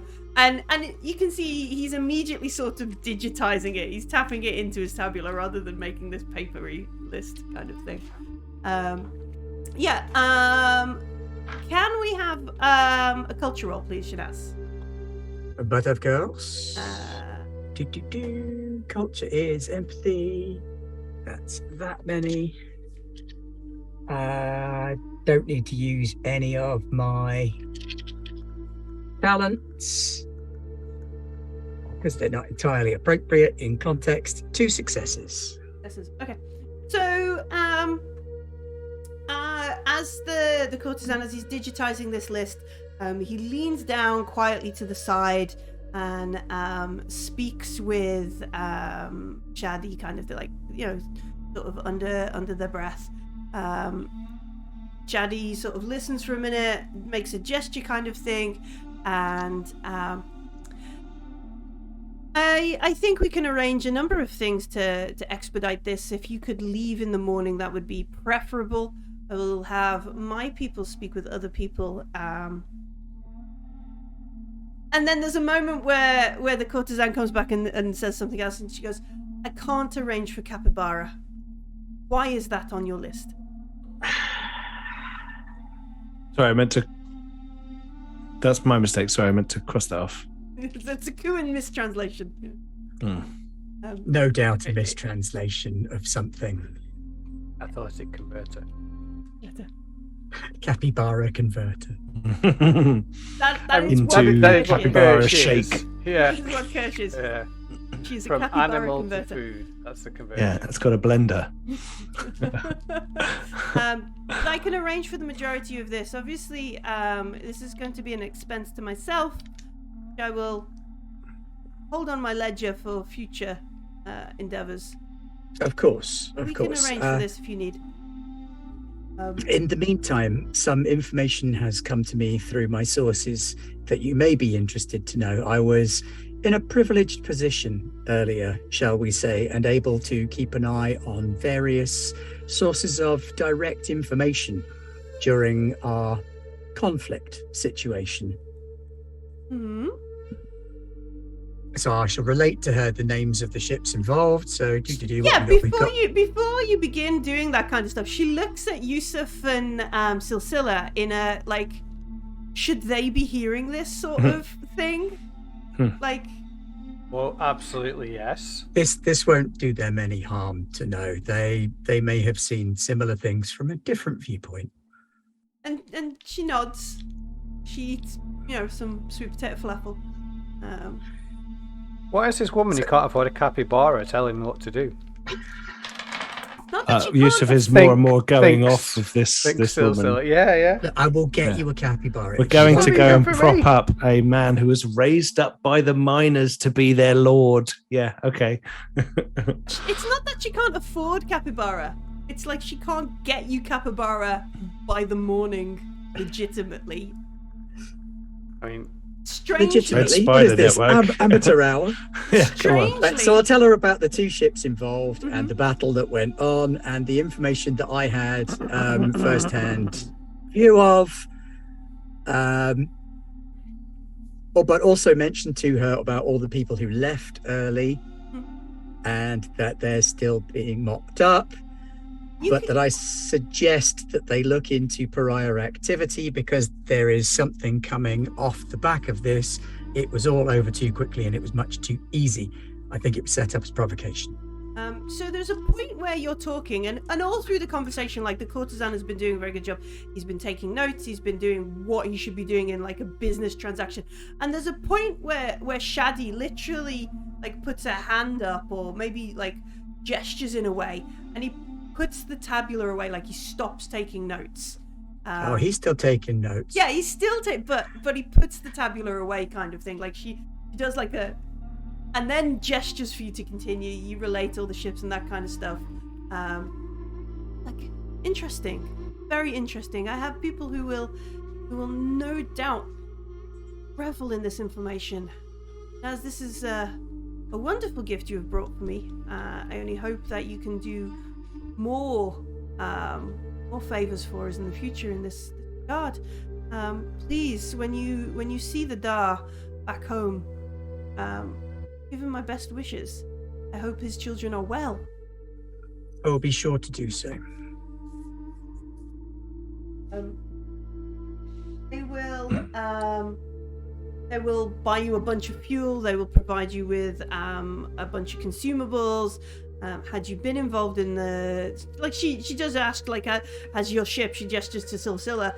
you can see he's immediately sort of digitizing it. He's tapping it into his tabula rather than making this papery list kind of thing. Can we have a culture roll, please, Shanaz? But of course, Uh, culture is empathy. That's that many. Don't need to use any of my talents because they're not entirely appropriate in context. 2 successes. This is okay. So, as the courtesan, as he's digitizing this list, he leans down quietly to the side and speaks with Shadi, kind of like, sort of under their breath. Shadi sort of listens for a minute, makes a gesture kind of thing, and I think we can arrange a number of things to expedite this. If you could leave in the morning, that would be preferable. I will have my people speak with other people. And then there's a moment where the courtesan comes back and says something else, and she goes, I can't arrange for capybara. Why is that on your list? Sorry, I meant to... That's my mistake. Sorry, I meant to cross that off. It's a Kuan mistranslation. No doubt a mistranslation of something. Athletic converter. Capybara converter. That is what Into that is what capybara Kirsch is. shake. Yeah. This is what Kirsch is. Yeah. She's a From capybara animal converter. to food. That's the converter. Yeah, it's got a blender. I can arrange for the majority of this. Obviously, this is going to be an expense to myself. I will hold on my ledger for future endeavors. Of course. We can arrange for this if you need. In the meantime, some information has come to me through my sources that you may be interested to know. I was in a privileged position earlier, shall we say, and able to keep an eye on various sources of direct information during our conflict situation. Hmm. So I shall relate to her the names of the ships involved. So Yeah, before you begin doing that kind of stuff, she looks at Yusuf and Silsila in a like, should they be hearing this sort of thing? Like, Well, absolutely yes. This won't do them any harm to know. They may have seen similar things from a different viewpoint. and she nods. She eats, some sweet potato falafel. Why is this woman who can't afford a capybara telling me what to do? Not that she Yusuf can't is more and more going Thinks- off of this Thinks woman. Silsila. Yeah. Look, I will get Yeah. you a capybara. We're if you going want. to What go are you and doing for prop me? up a man who was raised up by the miners to be their lord. Yeah, okay. It's not that she can't afford capybara. It's like she can't get you capybara by the morning legitimately. I mean, Strangely, Legitimately, what is Spider this? Network. Amateur hour. Yeah, come on. strangely. So I'll tell her about the 2 ships involved Mhm. and the battle that went on and the information that I had first-hand view of. But also mention to her about all the people who left early. and that they're still being mopped up. But that I suggest that they look into pariah activity because there is something coming off the back of this. It was all over too quickly and it was much too easy. I think it was set up as provocation. So there's a point where you're talking, and all through the conversation, like the courtesan has been doing a very good job. He's been taking notes. He's been doing what he should be doing in like a business transaction. And there's a point where Shadi literally like puts a hand up, or maybe like gestures in a way, and he puts the tabula away, like he stops taking notes. He's still taking notes. Yeah, he's still but he puts the tabula away, kind of thing. Like she does like a. And then gestures for you to continue. You relate all the ships and that kind of stuff. Like, interesting. Very interesting. I have people who will no doubt revel in this information. As this is a wonderful gift you have brought for me. I only hope that you can do more favors for us in the future in this regard. Please, when you see the Dar back home, give him my best wishes. I hope his children are well. I will be sure to do so. They will buy you a bunch of fuel. They will provide you with a bunch of consumables. Had you been involved in the she does ask as your ship, she gestures to Silsilla.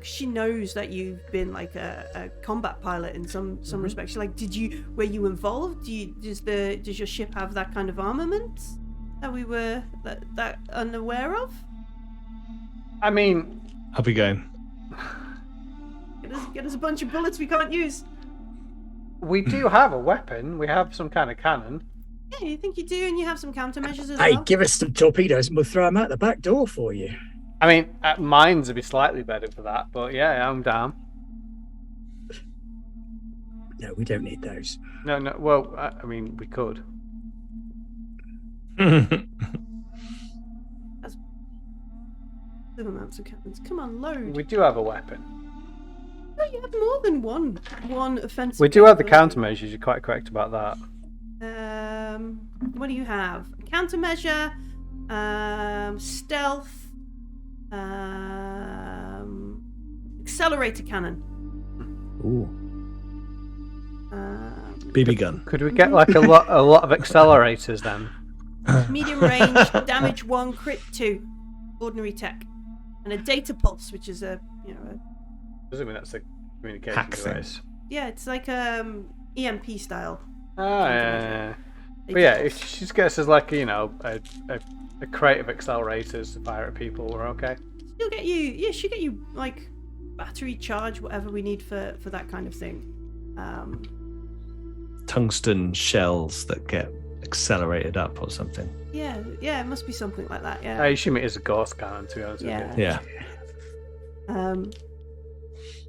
She knows that you've been like a combat pilot in some respects. She's like, were you involved? Does your ship have that kind of armament that we were that unaware of? I mean, I'll be going. Get us a bunch of bullets we can't use. We do have a weapon. We have some kind of cannon. Yeah, you think you do, and you have some countermeasures as Hey, well. give us some torpedoes and we'll throw them out the back door for you. I mean, mines would be slightly better for that, but yeah, I'm down. No, we don't need those. No. Well, I mean, we could. That's good amounts of cannons. Come on, load. We do have a weapon. No, you have more than one offensive. We do have the countermeasures. You're quite correct about that. What do you have? Countermeasure, stealth, accelerator cannon. Ooh. BB gun. Could we get like a lot of accelerators then? Medium range, damage 1, crit 2, ordinary tech, and a data pulse, which is a Doesn't mean that's a communication Hack thing. device. yeah, it's like EMP style. Yeah. But yeah, if she just gets us like a crate of accelerators to fire at people, we're okay. She'll get you like battery charge, whatever we need for that kind of thing. Tungsten shells that get accelerated up or something. Yeah, it must be something like that. Yeah. I assume it is a ghost cannon, to be honest with you. Yeah.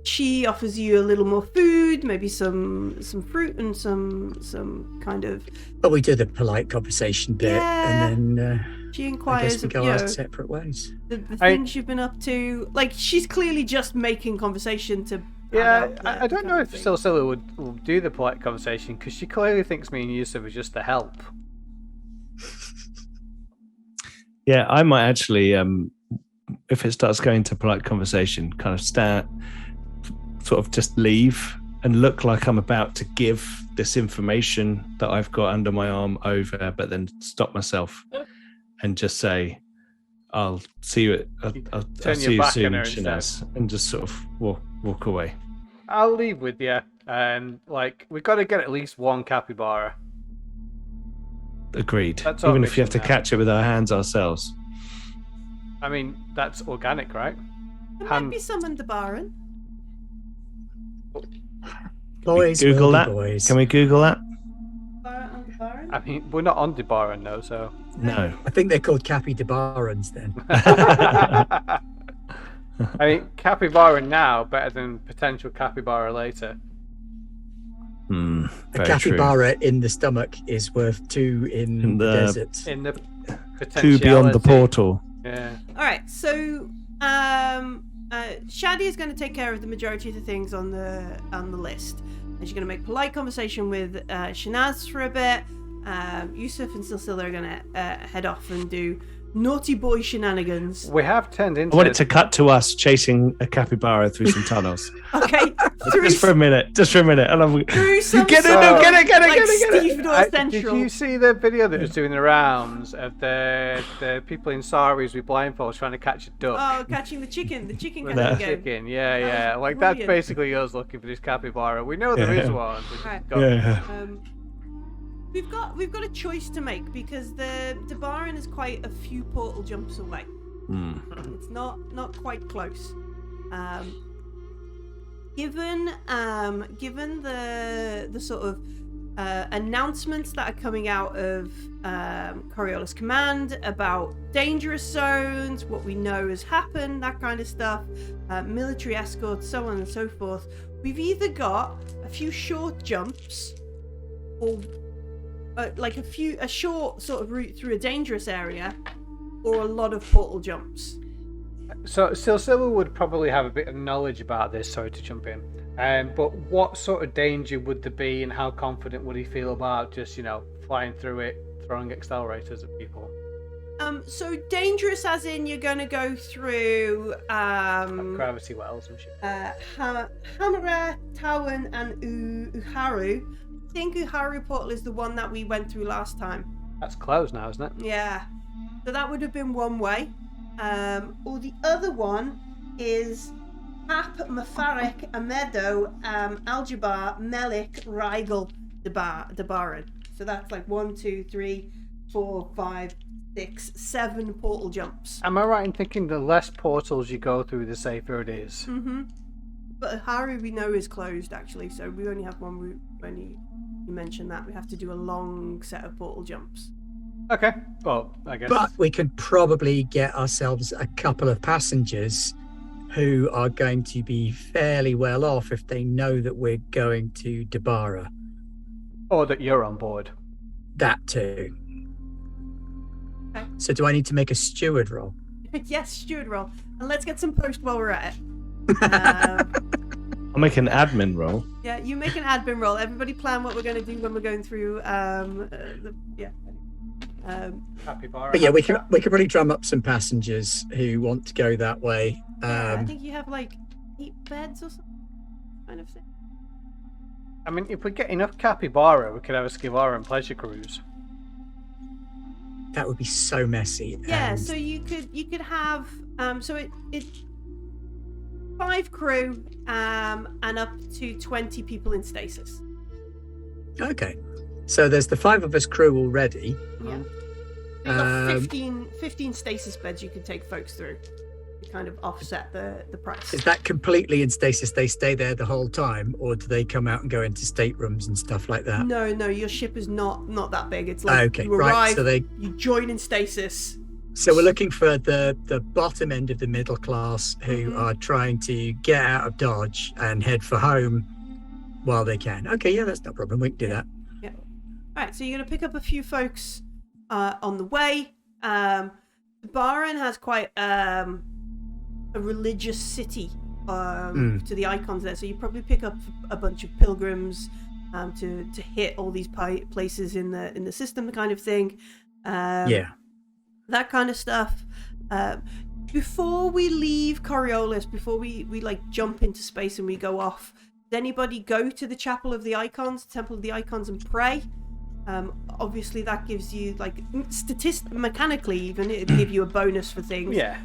She offers you a little more food, maybe some fruit and some kind of. But we do the polite conversation bit, Yeah. and then She I inquires guess we of go our separate ways. the things you've been up to. Like she's clearly just making conversation to. Yeah, I don't know if Silsilla would do the polite conversation because she clearly thinks me and Yusuf are just a help. Yeah, I might actually, if it starts going to polite conversation, kind of sort of just leave and look like I'm about to give this information that I've got under my arm over, but then stop myself and just say, I'll see you I'll see you soon, Shanaz, and just sort of walk away. I'll leave with you, and we've got to get at least one capybara. Agreed. That's our Even if you have to mission now. catch it with our hands ourselves. I mean, that's organic, right? There might be some in the barn. Boys, Google will be that. boys. Can we Google that? Barn? I mean, we're not on Debaran, though, so. No. I think they're called capybarans then. I mean, capybara now better than potential capybara later. A Very capybara in the stomach is worth 2 in the desert. In the true. potentiality. 2 beyond the portal. Yeah. All right, so Shadi is going to take care of the majority of the things on the list, and she's going to make polite conversation with Shanaz for a bit. Yusuf and Silsila are going to head off and do naughty boy shenanigans. We have turned into. I want it to cut to us chasing a capybara through some tunnels. Okay, Just for a minute. And through some get it. Stevedore Central. Did you see the video that was doing the rounds of the people in saris with blindfolds trying to catch a duck? Oh, catching the chicken kind The of game. chicken, yeah. Like brilliant. that's basically us looking for this capybara. We know there is one. We just Right. got- Yeah. We've got a choice to make because the Debaran is quite a few portal jumps away. It's not quite close. Given the sort of announcements that are coming out of Coriolis Command about dangerous zones, what we know has happened, that kind of stuff, military escorts, so on and so forth, we've either got a few short jumps or like a short sort of route through a dangerous area, or a lot of portal jumps. So Silsila would probably have a bit of knowledge about this. Sorry to jump in. But what sort of danger would there be, and how confident would he feel about just flying through it, throwing accelerators at people? So dangerous as in you're going to go through Like gravity wells and shit. Hamara, Tawan, and Uharu. I think Uharu portal is the one that we went through last time. That's closed now, isn't it? Yeah. So that would have been one way. Or the other one is Hap, Mafarek, Amedo, Aljabar, Melik, Rigel, Debaran. So that's like 1, 2, 3, 4, 5, 6, 7 portal jumps. Am I right in thinking the less portals you go through, the safer it is? Mm-hmm. But Haru we know is closed actually, so we only have one route when you mentioned that. We have to do a long set of portal jumps. Okay. Well, I guess. But we could probably get ourselves a couple of passengers who are going to be fairly well off if they know that we're going to Debara. Or that you're on board. That too. Okay. So do I need to make a steward roll? Yes, steward roll. And let's get some post while we're at it. I'll make an admin roll. Yeah, you make an admin roll. Everybody plan what we're going to do when we're going through. Capybara. But yeah, we could probably drum up some passengers who want to go that way. I think you have like 8 beds or something kind of thing. I mean, if we get enough capybara, we could have a Skivara and pleasure cruise. That would be so messy. Yeah, and- so you could have so it 5 crew and up to 20 people in stasis. Okay. So there's the 5 of us crew already. Yeah. You've got 15 stasis beds you can take folks through to kind of offset the price. Is that completely in stasis? They stay there the whole time, or do they come out and go into staterooms and stuff like that? No, your ship is not that big. It's like Okay, you arrive, right. So you join in stasis. So we're looking for the bottom end of the middle class who are trying to get out of Dodge and head for home while they can. Okay, yeah, that's no problem. We can do that. Yeah. All right, so you're going to pick up a few folks on the way. Baran has quite a religious city to the icons there, so you probably pick up a bunch of pilgrims to hit all these places in the system, kind of thing. Yeah. That kind of stuff. Before we leave Coriolis, before we like jump into space and we go off, does anybody go to the Chapel of the Icons, Temple of the Icons, and pray? Obviously, that gives you like mechanically even it'd give you a bonus for things. Yeah.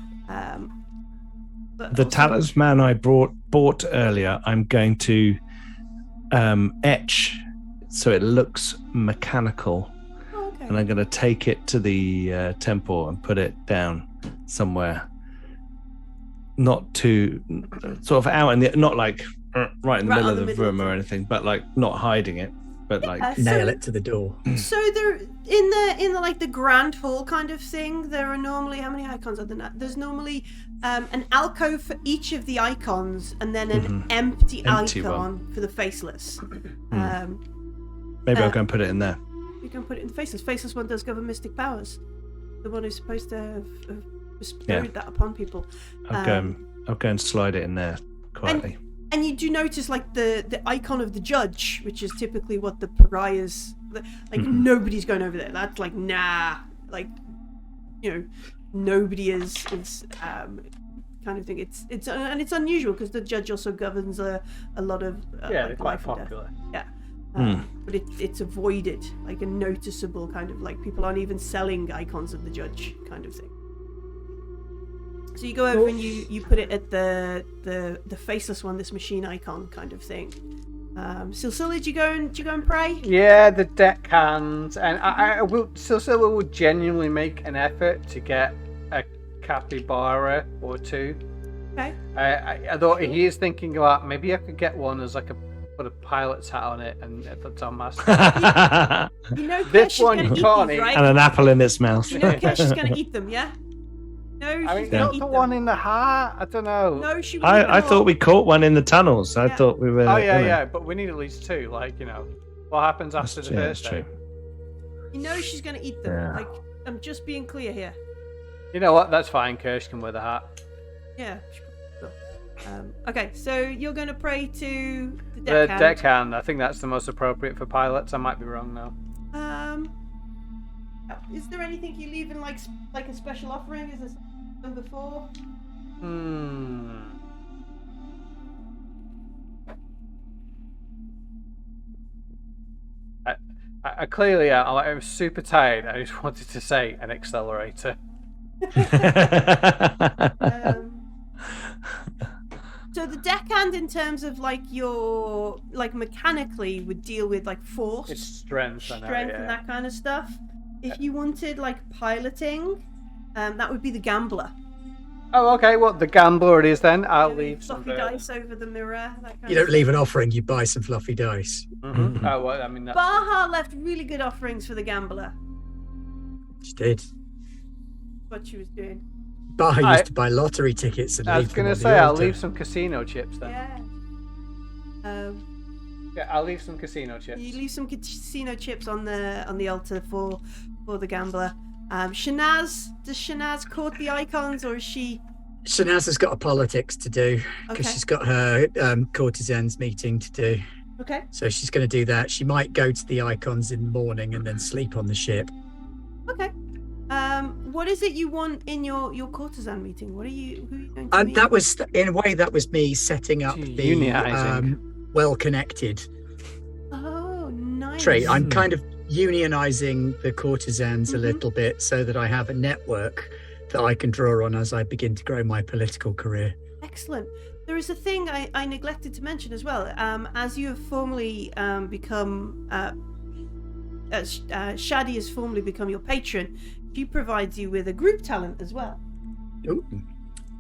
But The also- talisman I bought earlier, I'm going to etch so it looks mechanical. Oh, okay. And I'm going to take it to the temple and put it down somewhere, not too sort of out in the, not like right in the middle of the room or anything, but like not hiding it, but like Nail it to the door. So there in the like the grand hall kind of thing, there are normally, how many icons are there? There's normally an alcove for each of the icons, and then an empty Empty icon for the faceless. maybe I'll go and put it in there. You can put it in the faceless. Faceless one does govern mystic powers. The one who's supposed to have bestowed that upon people. I'll go and slide it in there quietly. And you do notice like the icon of the judge, which is typically what the pariahs like. Nobody's going over there. That's like nah, like nobody is kind of thing. It's and it's unusual because the judge also governs a lot of they're quite popular. Yeah. But it's avoided, like a noticeable kind of like people aren't even selling icons of the judge kind of thing. So you go over and you put it at the faceless one, this machine icon kind of thing. Silsila, do you go and pray? Yeah, the deckhand, and I will. Silsila will genuinely make an effort to get a capybara or two. Okay. I thought he is thinking about maybe I could get one as like put a pilot's hat on it and that's on master. This one you can't eat, right? And an apple in its mouth. You know Kesh is going to eat them, yeah? No, I she's mean, going not to eat the them. one in the heart. I don't know. No, she. I thought we caught one in the tunnels. I thought we were. Oh yeah, but we need at least two. Like what happens after the first day? You know she's going to eat them. Yeah. Like I'm just being clear here. You know what? That's fine. Kirsch can wear the hat. Yeah. Okay, so you're going to pray to the The deckhand. deckhand. I think that's the most appropriate for pilots. I might be wrong though. Is there anything you leave in like a special offering? Is there something before? I clearly I was super tired. I just wanted to say an accelerator. So the deckhand, in terms of like your mechanically, would deal with like force, It's strength, and yeah. that kind of stuff. If you wanted like piloting, that would be the gambler. Oh, okay. Well, the gambler it is then. I'll leave some fluffy dice over the mirror. That kind You don't of leave an offering, you buy some fluffy dice. Mm-hmm. Oh, well, I mean, that's... Baha left really good offerings for the gambler. She did. What she was doing. Baha used to buy lottery tickets and I was leave them going on to the say, I'll altar. leave some casino chips then. Yeah. Yeah, I'll leave some casino chips. You leave some casino chips on the altar for the gambler. Shanaz, does Shanaz court the icons, or is she? Shanaz has got a politics to do because Okay. she's got her courtesans meeting to do. Okay. So she's going to do that. She might go to the icons in the morning and then sleep on the ship. Okay. What is it you want in your courtesan meeting? Who are you going to And meet? that was, in a way, that was me setting up the Unionising. well-connected Oh, nice. trait. I'm kind of unionizing the courtesans a little bit so that I have a network that I can draw on as I begin to grow my political career. Excellent. There is a thing I neglected to mention as well. As you have formally become, as Shadi has formally become your patron, she provides you with a group talent as well. Ooh,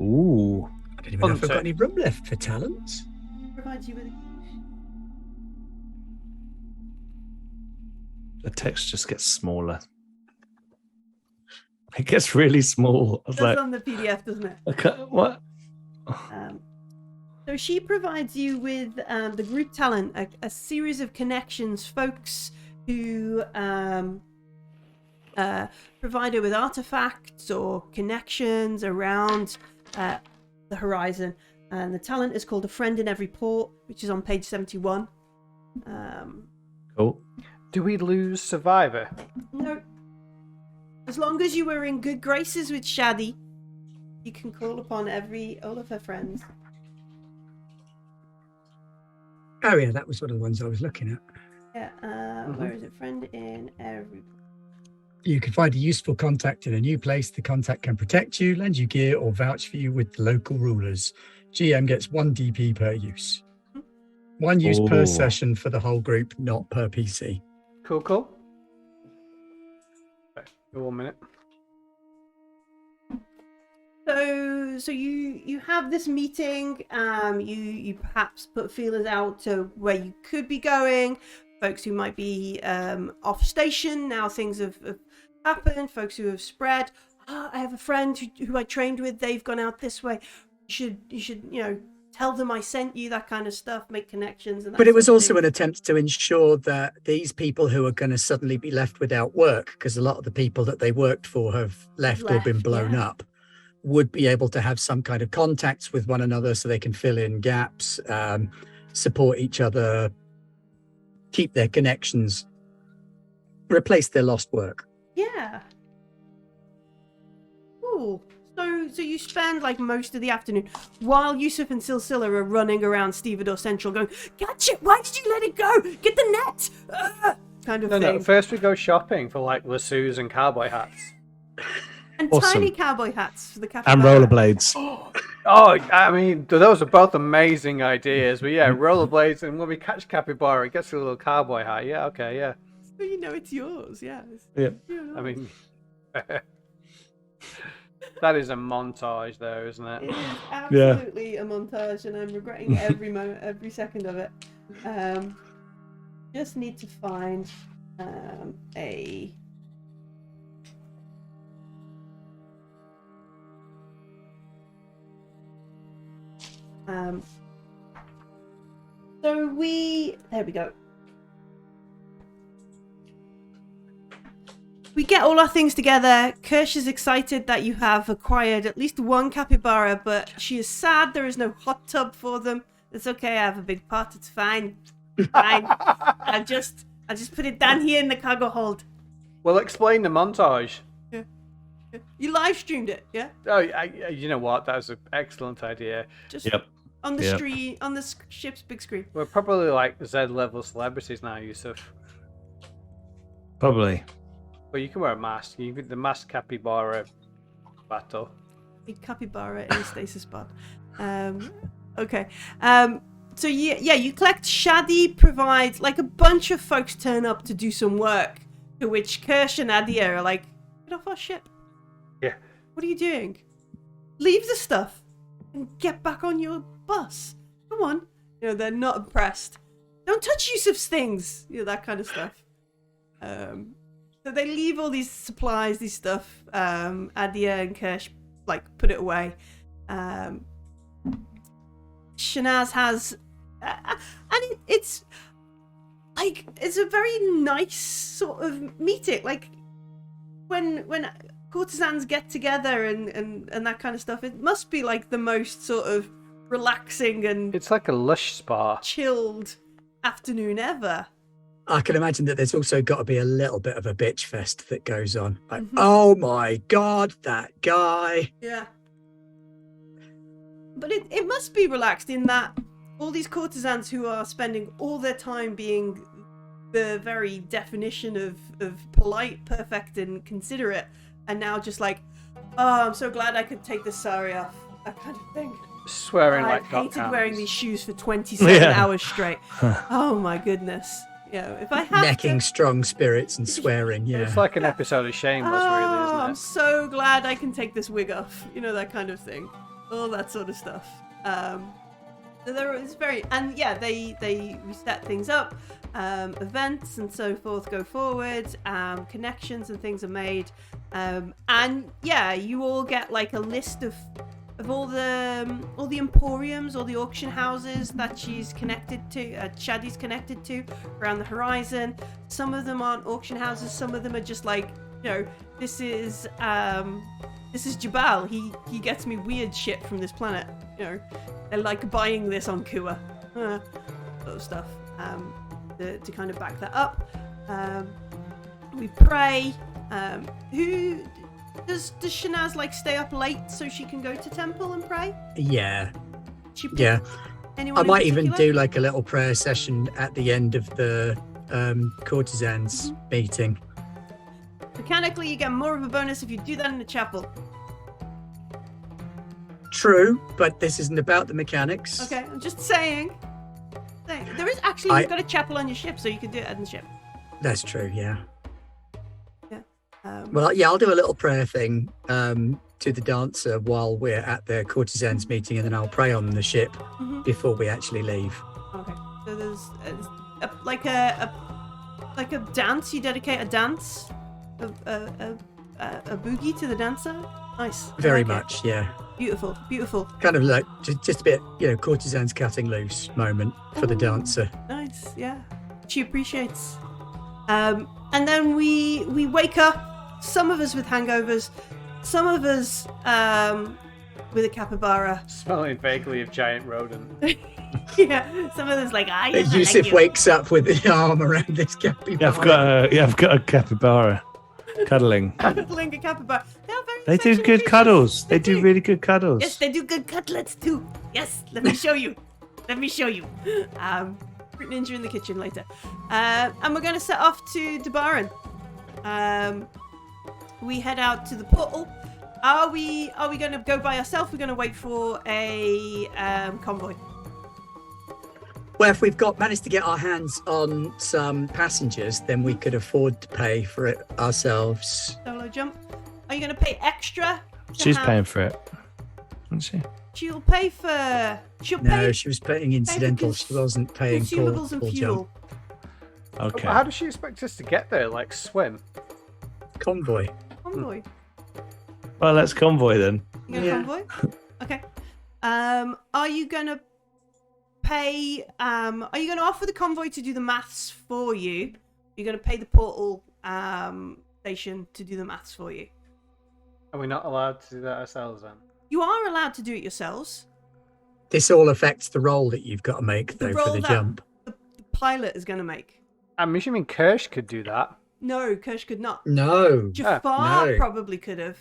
Ooh. I don't even know if I've got any room left for talents. Provides you with. The text just gets smaller. It gets really small. I was That's like, on the PDF, doesn't it? okay, what? So she provides you with the group talent, a series of connections, folks who provide her with artifacts or connections around the horizon. And the talent is called A Friend in Every Port, which is on page 71. Cool. Do we lose Survivor? No. As long as you were in good graces with Shadi, you can call upon all of her friends. Oh yeah, that was one of the ones I was looking at. Yeah, where is it? Friend in every. You can find a useful contact in a new place. The contact can protect you, lend you gear, or vouch for you with the local rulers. GM gets 1 DP per use. 1 use per Ooh. session for the whole group, not per PC. Cool. Okay, 1 minute. So you have this meeting. You perhaps put feelers out to where you could be going. Folks who might be off station now. Things have happened. Folks who have spread. I have a friend who I trained with. They've gone out this way. You should tell them I sent you, that kind of stuff. Make connections. And that But it was sort of also thing. an attempt to ensure that these people who are going to suddenly be left without work, because a lot of the people that they worked for have left or been blown yeah. up, would be able to have some kind of contacts with one another so they can fill in gaps, support each other, keep their connections, replace their lost work. Yeah. Ooh. So you spend like most of the afternoon while Yusuf and Silsila are running around Stevedore Central going, "Gotcha! Why did you let it go? Get the net!" Kind of thing. No, first we go shopping for like lassos and cowboy hats. And Awesome. tiny cowboy hats for the capybara. And rollerblades. Oh, I mean, those are both amazing ideas. But yeah, rollerblades, and when we catch capybara, it gets a little cowboy hat. Yeah, okay, yeah. So you know it's yours, yeah. Yeah. I mean, that is a montage, though, isn't it? It is absolutely a montage, and I'm regretting every moment, every second of it. Just need to find a. There we go. We get all our things together. Kirsch is excited that you have acquired at least one capybara, but she is sad there is no hot tub for them. It's okay, I have a big pot, it's fine. Fine. I'll just put it down here in the cargo hold. Well, explain the montage. Yeah. You live streamed it, yeah? Oh, you know what? That was an excellent idea. Just Yep. on the Yep. street, on the ship's big screen. We're probably like Z-level celebrities now, Yusuf. Probably. Well, you can wear a mask. You can the mask capybara battle. A capybara in a stasis pod. Okay. So you collect. Shadi provides, like, a bunch of folks turn up to do some work, to which Kirsch and Adia are like, "Get off our ship. Yeah. What are you doing? Leave the stuff and get back on your bus. Come on." You know, they're not impressed. "Don't touch Yusuf's things." You know, that kind of stuff. So they leave all these supplies, these stuff. Adia and Kirsch, like, put it away. Shanaz has, and it's like, it's a very nice sort of meeting. Like, when courtesans get together and that kind of stuff, it must be like the most sort of relaxing and It's like a lush spa. chilled afternoon ever. I can imagine that there's also got to be a little bit of a bitch fest that goes on. Like, oh my God, that guy. Yeah. But it must be relaxed in that all these courtesans who are spending all their time being the very definition of polite, perfect, and considerate, and now just like, "Oh, I'm so glad I could take this sari off," that kind of thing. Swearing I've like hated wearing these cockhounds. shoes for 27 Yeah. hours straight. Oh my goodness. You know, if I have Necking to... strong spirits and swearing. Yeah. It's like an episode of Shameless, really, I'm isn't so glad I can take this wig off. You know, that kind of thing. All that sort of stuff. So there is very, and yeah, they reset things up. Events and so forth go forward. Connections and things are made. And yeah, you all get like a list of all the emporiums, all the auction houses that she's connected to, Shadi's connected to around the horizon. Some of them aren't auction houses. Some of them are just like, you know, this is Jabal. He gets me weird shit from this planet. You know, they're like buying this on Kua, sort of stuff. To kind of back that up, we pray. Who does Shanaz like stay up late so she can go to temple and pray? Yeah. She Yeah. Anyone I in might even particular? do like a little prayer session at the end of the courtesans meeting. Mechanically, you get more of a bonus if you do that in the chapel. True, but this isn't about the mechanics. Okay, I'm just saying. There is actually, you've got a chapel on your ship, so you can do it on the ship. That's true, yeah. Yeah. Well, yeah, I'll do a little prayer thing to the dancer while we're at the courtesans meeting, and then I'll pray on the ship before we actually leave. Okay. So there's like a dance. You dedicate a dance, a boogie to the dancer. Nice. I Very like it. much, yeah. Beautiful, beautiful. Kind of like just a bit, courtesans cutting loose moment for the dancer. Nice, yeah. She appreciates. And then we wake up, some of us with hangovers, some of us with a capybara. Smelling vaguely of giant rodent. Yeah, some of us like, yes, Yusuf wakes up with the arm around this capybara. Yeah, I've got a capybara cuddling. Cuddling a capybara. They do good cuddles. They do really good cuddles. Yes, they do good cutlets too. Yes, let me show you. Let me show you. Fruit Ninja in the kitchen later. And we're going to set off to Debaran. We head out to the portal. Are we going to go by ourselves? We're going to wait for a convoy. Well, if we've managed to get our hands on some passengers, then we could afford to pay for it ourselves. Solo jump. Are you going to pay extra? She's paying for it, isn't she? She'll pay for. No, she was paying incidental. She wasn't paying consumables and fuel. Okay. How does she expect us to get there? Like swim? Convoy. Convoy. Well, let's convoy then. You going to convoy? Okay. Are you going to pay? Are you going to offer the convoy to do the maths for you? You're going to pay the portal station to do the maths for you. Are we not allowed to do that ourselves then? You are allowed to do it yourselves. This all affects the roll that you've got to make, though, for the jump. The pilot is going to make. I'm assuming Kirsch could do that. No, Kirsch could not. No. Jafar no. probably could have.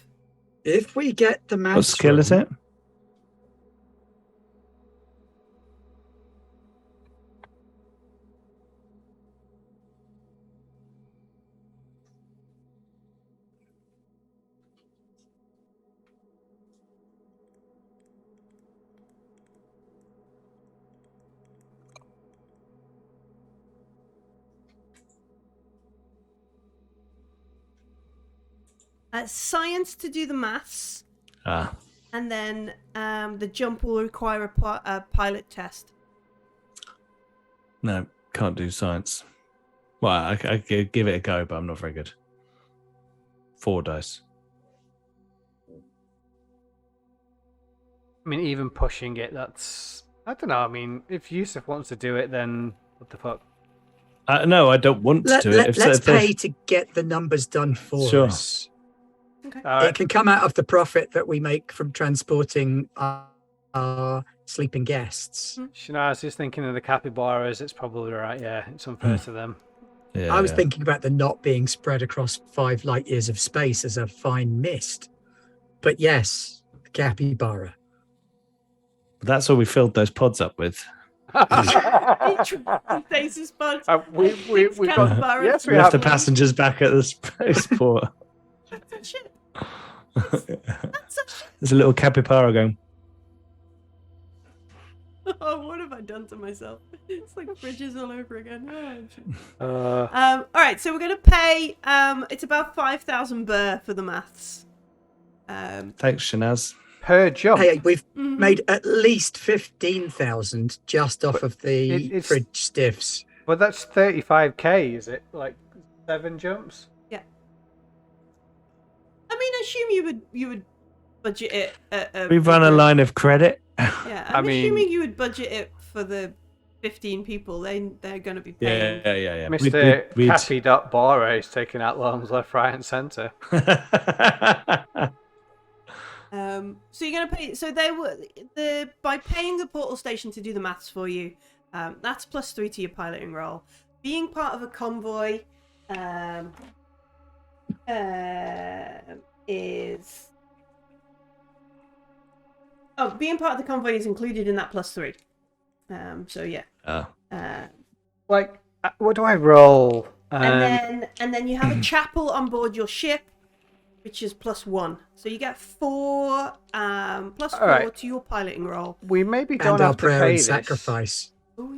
If we get the maths What skill is it? Science to do the maths, and then the jump will require a pilot test. No, can't do science. Well, I could give it a go, but I'm not very good. 4 dice. I mean, even pushing it, that's... I don't know, I mean, if Yusuf wants to do it, then what the fuck? No, I don't want to do it. Let's pay to get the numbers done for us. Okay. It can come out of the profit that we make from transporting our sleeping guests. Shanaz is thinking of the capybaras. It's probably right, yeah. It's unfair to them. Yeah, I was thinking about the knot being spread across 5 light years of space as a fine mist. But yes, the capybara. That's all we filled those pods up with. Stasis pod. We've got... Yes, we left the passengers back at the spaceport. That's a shit. There's a little capybara going. Oh, what have I done to myself? It's like bridges all over again. Uh, All right, so we're gonna pay. It's about 5,000 burr for the maths. Thanks, Shanaz. per jump. Hey, we've made at least 15,000 just off of the fridge stiffs. But that's 35k, is it? Like 7 jumps? Yeah. I mean, I assume you would budget it. We run a line of credit. Yeah, I'm assuming you would budget it for the 15 people. They're going to be paying. Yeah. Mr. Cappy.Bora is taking out loans left, right, and centre. So you're going to pay. So they were by paying the portal station to do the maths for you. That's +3 to your piloting roll. Being part of a convoy is. Oh, being part of the convoy is included in that +3. So yeah. What do I roll? And then you have a chapel on board your ship, which is +1. So you get 4 +4 right. to your piloting roll. We maybe don't And our have to prayer pay and this. sacrifice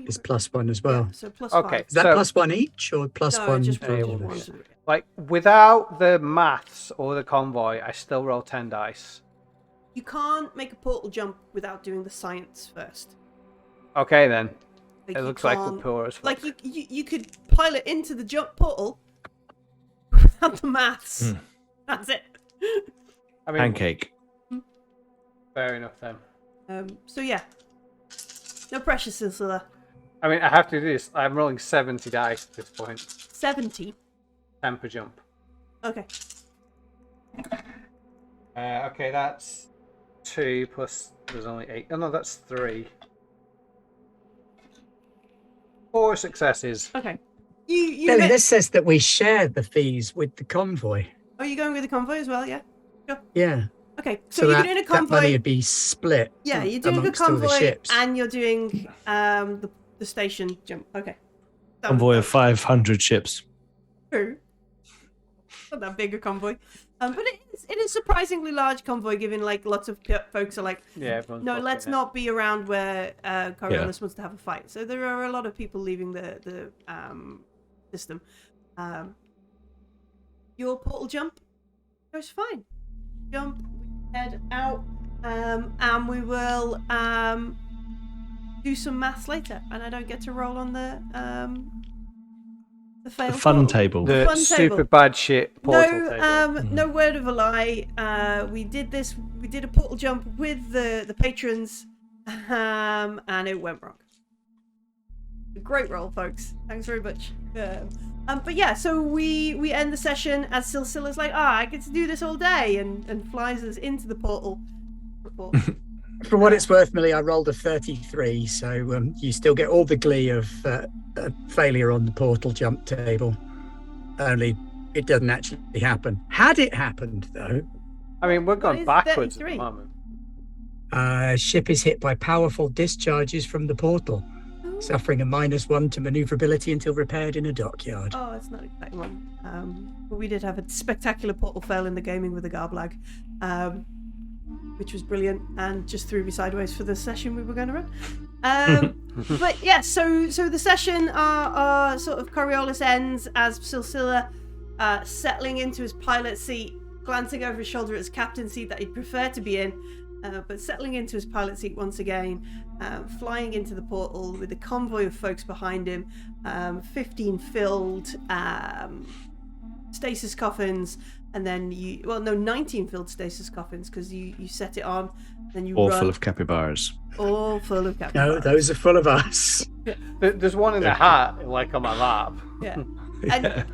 is +1 as well. So +5. Okay. Is that So- +1 each or +1 just for all one. of us? Like, without the maths or the convoy, I still roll 10 dice. You can't make a portal jump without doing the science first. Okay, then. Like, It you looks like we're can't- poor as fuck. Like you could pilot into the jump portal without the maths. That's it. I mean, Pancake. fair enough then. So yeah, no pressure, Silsila. I mean, I have to do this. I'm rolling 70 dice at this point. 70. 10 per jump. Okay. Okay, that's 2 plus. There's only 8. Oh no, that's 3. 4 successes. Okay. You Billy, met- this says that we share the fees with the convoy. Oh, you're going with the convoy as well, yeah? Sure. Yeah. Okay, so you're doing a that convoy. money would be split. Yeah, you're doing a amongst all the convoy ships. and you're doing the station jump. Okay. Convoy of 500 ships. True. Not that big a convoy. But it is surprisingly large convoy, given like lots of folks are like, Yeah, everyone's no, blocking let's it. not be around where Coriolis wants to have a fight. So there are a lot of people leaving the system. Your portal jump goes fine. Jump, head out, and we will do some maths later. And I don't get to roll on the failed Fun portal. table. The Fun super table. bad shit portal table. No word of a lie. We did a portal jump with the patrons, and it went wrong. Great roll, folks. Thanks very much. But yeah, so we end the session as Silsila's like, I get to do this all day, and flies us into the portal. For what it's worth, Millie, I rolled a 33, so you still get all the glee of a failure on the portal jump table. Only it doesn't actually happen. Had it happened, though, I mean, we're going is backwards at 33? the moment. ship is hit by powerful discharges from the portal, suffering a -1 to maneuverability until repaired in a dockyard. Oh, it's not exactly one. But we did have a spectacular portal fail in the gaming with the Garblag, which was brilliant and just threw me sideways for the session we were going to run. But yeah, so the session, our sort of Coriolis ends as Silsila settling into his pilot seat, glancing over his shoulder at his captain seat that he'd prefer to be in, but settling into his pilot seat once again, flying into the portal with a convoy of folks behind him, 15 filled stasis coffins, and then 19 filled stasis coffins, because you set it on, then you All run. full of capybaras. All full of capybaras. No, those are full of us. There's one in the hat, like on my lap. Yeah.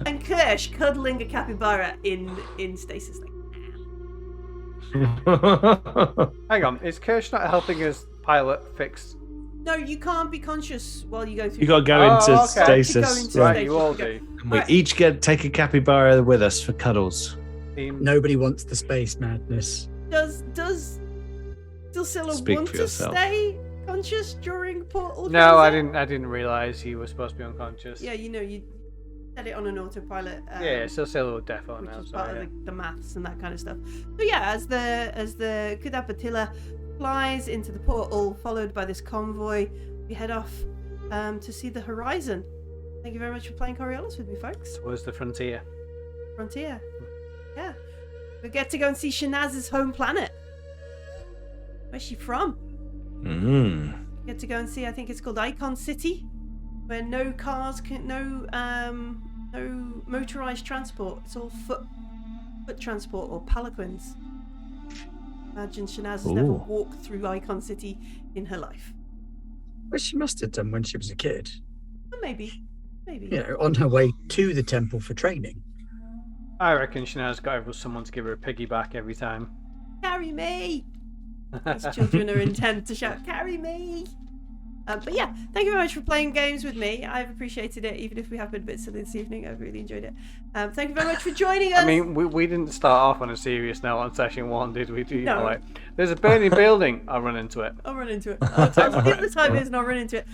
And Kirsch cuddling a capybara in stasis. Like, Hang on, is Kirsch not helping us pilot fix? no, you can't be conscious while you go through. You got to go Oh, into okay. stasis. You go into Right, stasis. you all go. do. And we Right. each take a capybara with us for cuddles. Team. Nobody wants the space madness. Does Silsila Speak want for to yourself. stay conscious during portal? No, I transit? didn't realize he was supposed to be unconscious. Yeah, you set it on an autopilot. Yeah, so still a little defo which now. is So, part yeah. of the maths and that kind of stuff. So yeah, as the Kudapatilla flies into the portal, followed by this convoy, we head off to see the horizon. Thank you very much for playing Coriolis with me, folks. Towards the frontier. Frontier. Yeah. We get to go and see Shanaz's home planet. Where's she from? Mm. We get to go and see, I think it's called Icon City, where no cars no motorized transport. It's all foot transport or palanquins. Imagine Shanaz has never Ooh. walked through Icon City in her life. Well, she must have done when she was a kid. Well, maybe. You know, on her way to the temple for training. I reckon Shanaz got someone to give her a piggyback every time. Carry me! As children are intent to shout, carry me! But yeah, thank you very much for playing games with me. I've appreciated it, even if we have been a bit silly this evening. I've really enjoyed it. Thank you very much for joining us. I mean, we didn't start off on a serious note on session 1, did we? You know, No. like, there's a burning building, I'll run into it. I'll run into it. The time is, and I'll run into it.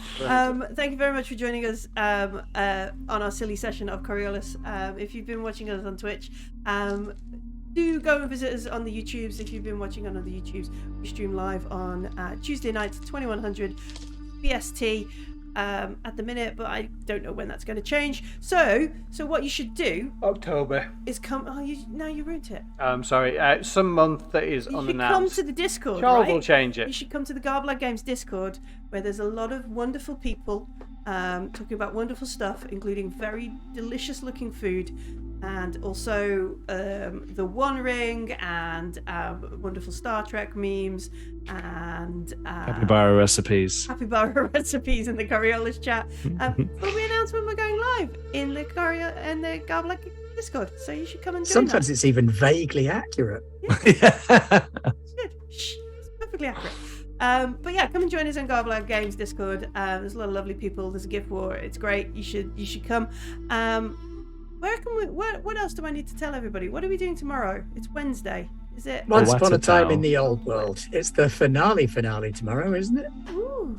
Thank you very much for joining us on our silly session of Coriolis. If you've been watching us on Twitch, do go and visit us on the YouTubes. If you've been watching on the YouTubes, we stream live on Tuesday nights, 2100 BST at the minute, but I don't know when that's going to change. So what you should do October. is come. Oh, you ruined it. I'm sorry, some month that is You should come unannounced. to the Discord, Charles right? will change You it. should come to the Garblag Games Discord, where there's a lot of wonderful people talking about wonderful stuff, including very delicious looking food, and also the One Ring and wonderful Star Trek memes and Capybara recipes. capybara recipes in the Coriolis chat. But we announced when we're going live in the Garblag Discord, so you should come and join Sometimes us. it's even vaguely accurate. Yeah. Good. Shh, it's perfectly accurate. But yeah, come and join us on Garblag Games Discord. There's a lot of lovely people. There's a gift war. It's great. You should come. Where can we? What else do I need to tell everybody? What are we doing tomorrow? It's Wednesday. Is it? Once upon a time Watatao. in the old world. It's the finale tomorrow, isn't it? Ooh.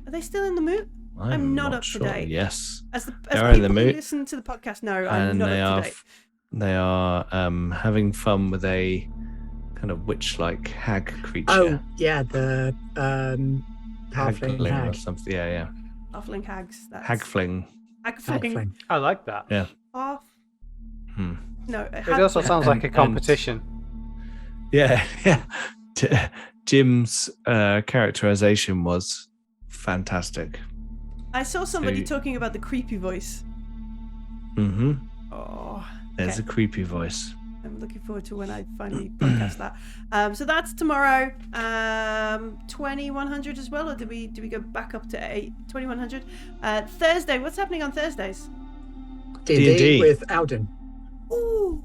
Are they still in the mood? I'm not up to sure. date. As They are in the people who mood. listen to the podcast know, I'm And not they up are to date. they are having fun with a kind of witch-like hag creature. Oh, yeah, the halfling Hagling or hag. something. Yeah. Halfling hags. That's Hagfling. Hagfling. Halfling. I like that. Yeah. Half. Hmm. No. It also sounds like a And- competition. Yeah. Jim's characterization was fantastic. I saw somebody So- talking about the creepy voice. Mm-hmm. Oh. There's Okay. a creepy voice. I'm looking forward to when I finally podcast that. So that's tomorrow. 2100 as well, or do we go back up to 2100? Thursday. What's happening on Thursdays? D&D D&D. with Alden. Ooh,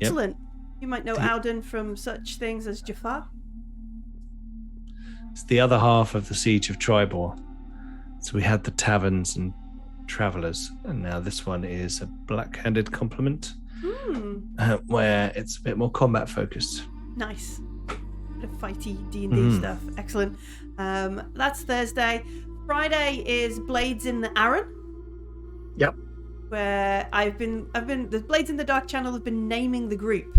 Yep. excellent. You might know Alden from such things as Jafar. It's the other half of the Siege of Tribor. So we had the taverns and travelers, and now this one is a black-handed complement, where it's a bit more combat focused. Nice. Bit of fighty D&D Mhm. stuff. Excellent. That's Thursday. Friday is Blades in the Arron. Yep. Where I've been the Blades in the Dark channel have been naming the group.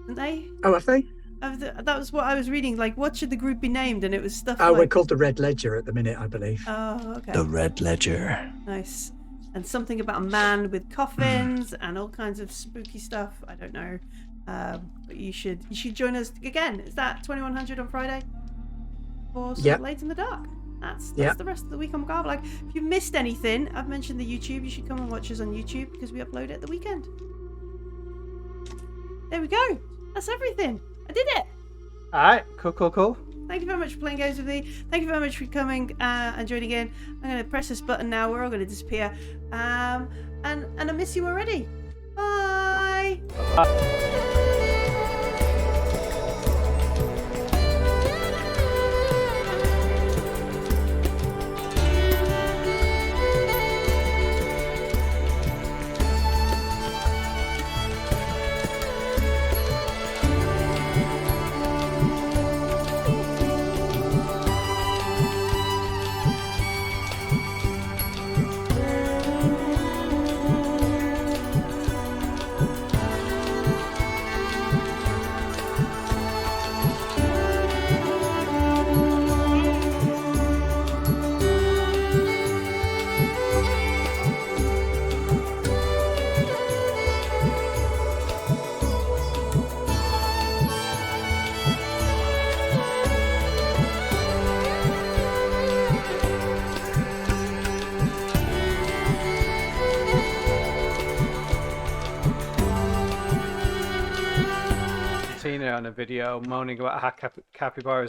Haven't they? Oh, have they? That was what I was reading. Like, what should the group be named? And it was stuff Oh, like... we're called the Red Ledger at the minute, I believe. Oh, okay. The Red Ledger. Nice. And something about a man with coffins and all kinds of spooky stuff. I don't know. But you should join us again. Is that 2100 on Friday? For some Yep. Blades in the Dark. That's Yep. the rest of the week on Garblag. If you missed anything, I've mentioned the YouTube. You should come and watch us on YouTube because we upload it at the weekend. There we go. That's everything. I did it. All right, cool. Thank you very much for playing games with me. Thank you very much for coming and joining in. I'm going to press this button now. We're all going to disappear. And I miss you already. Bye. Tina on a video moaning about how capybaras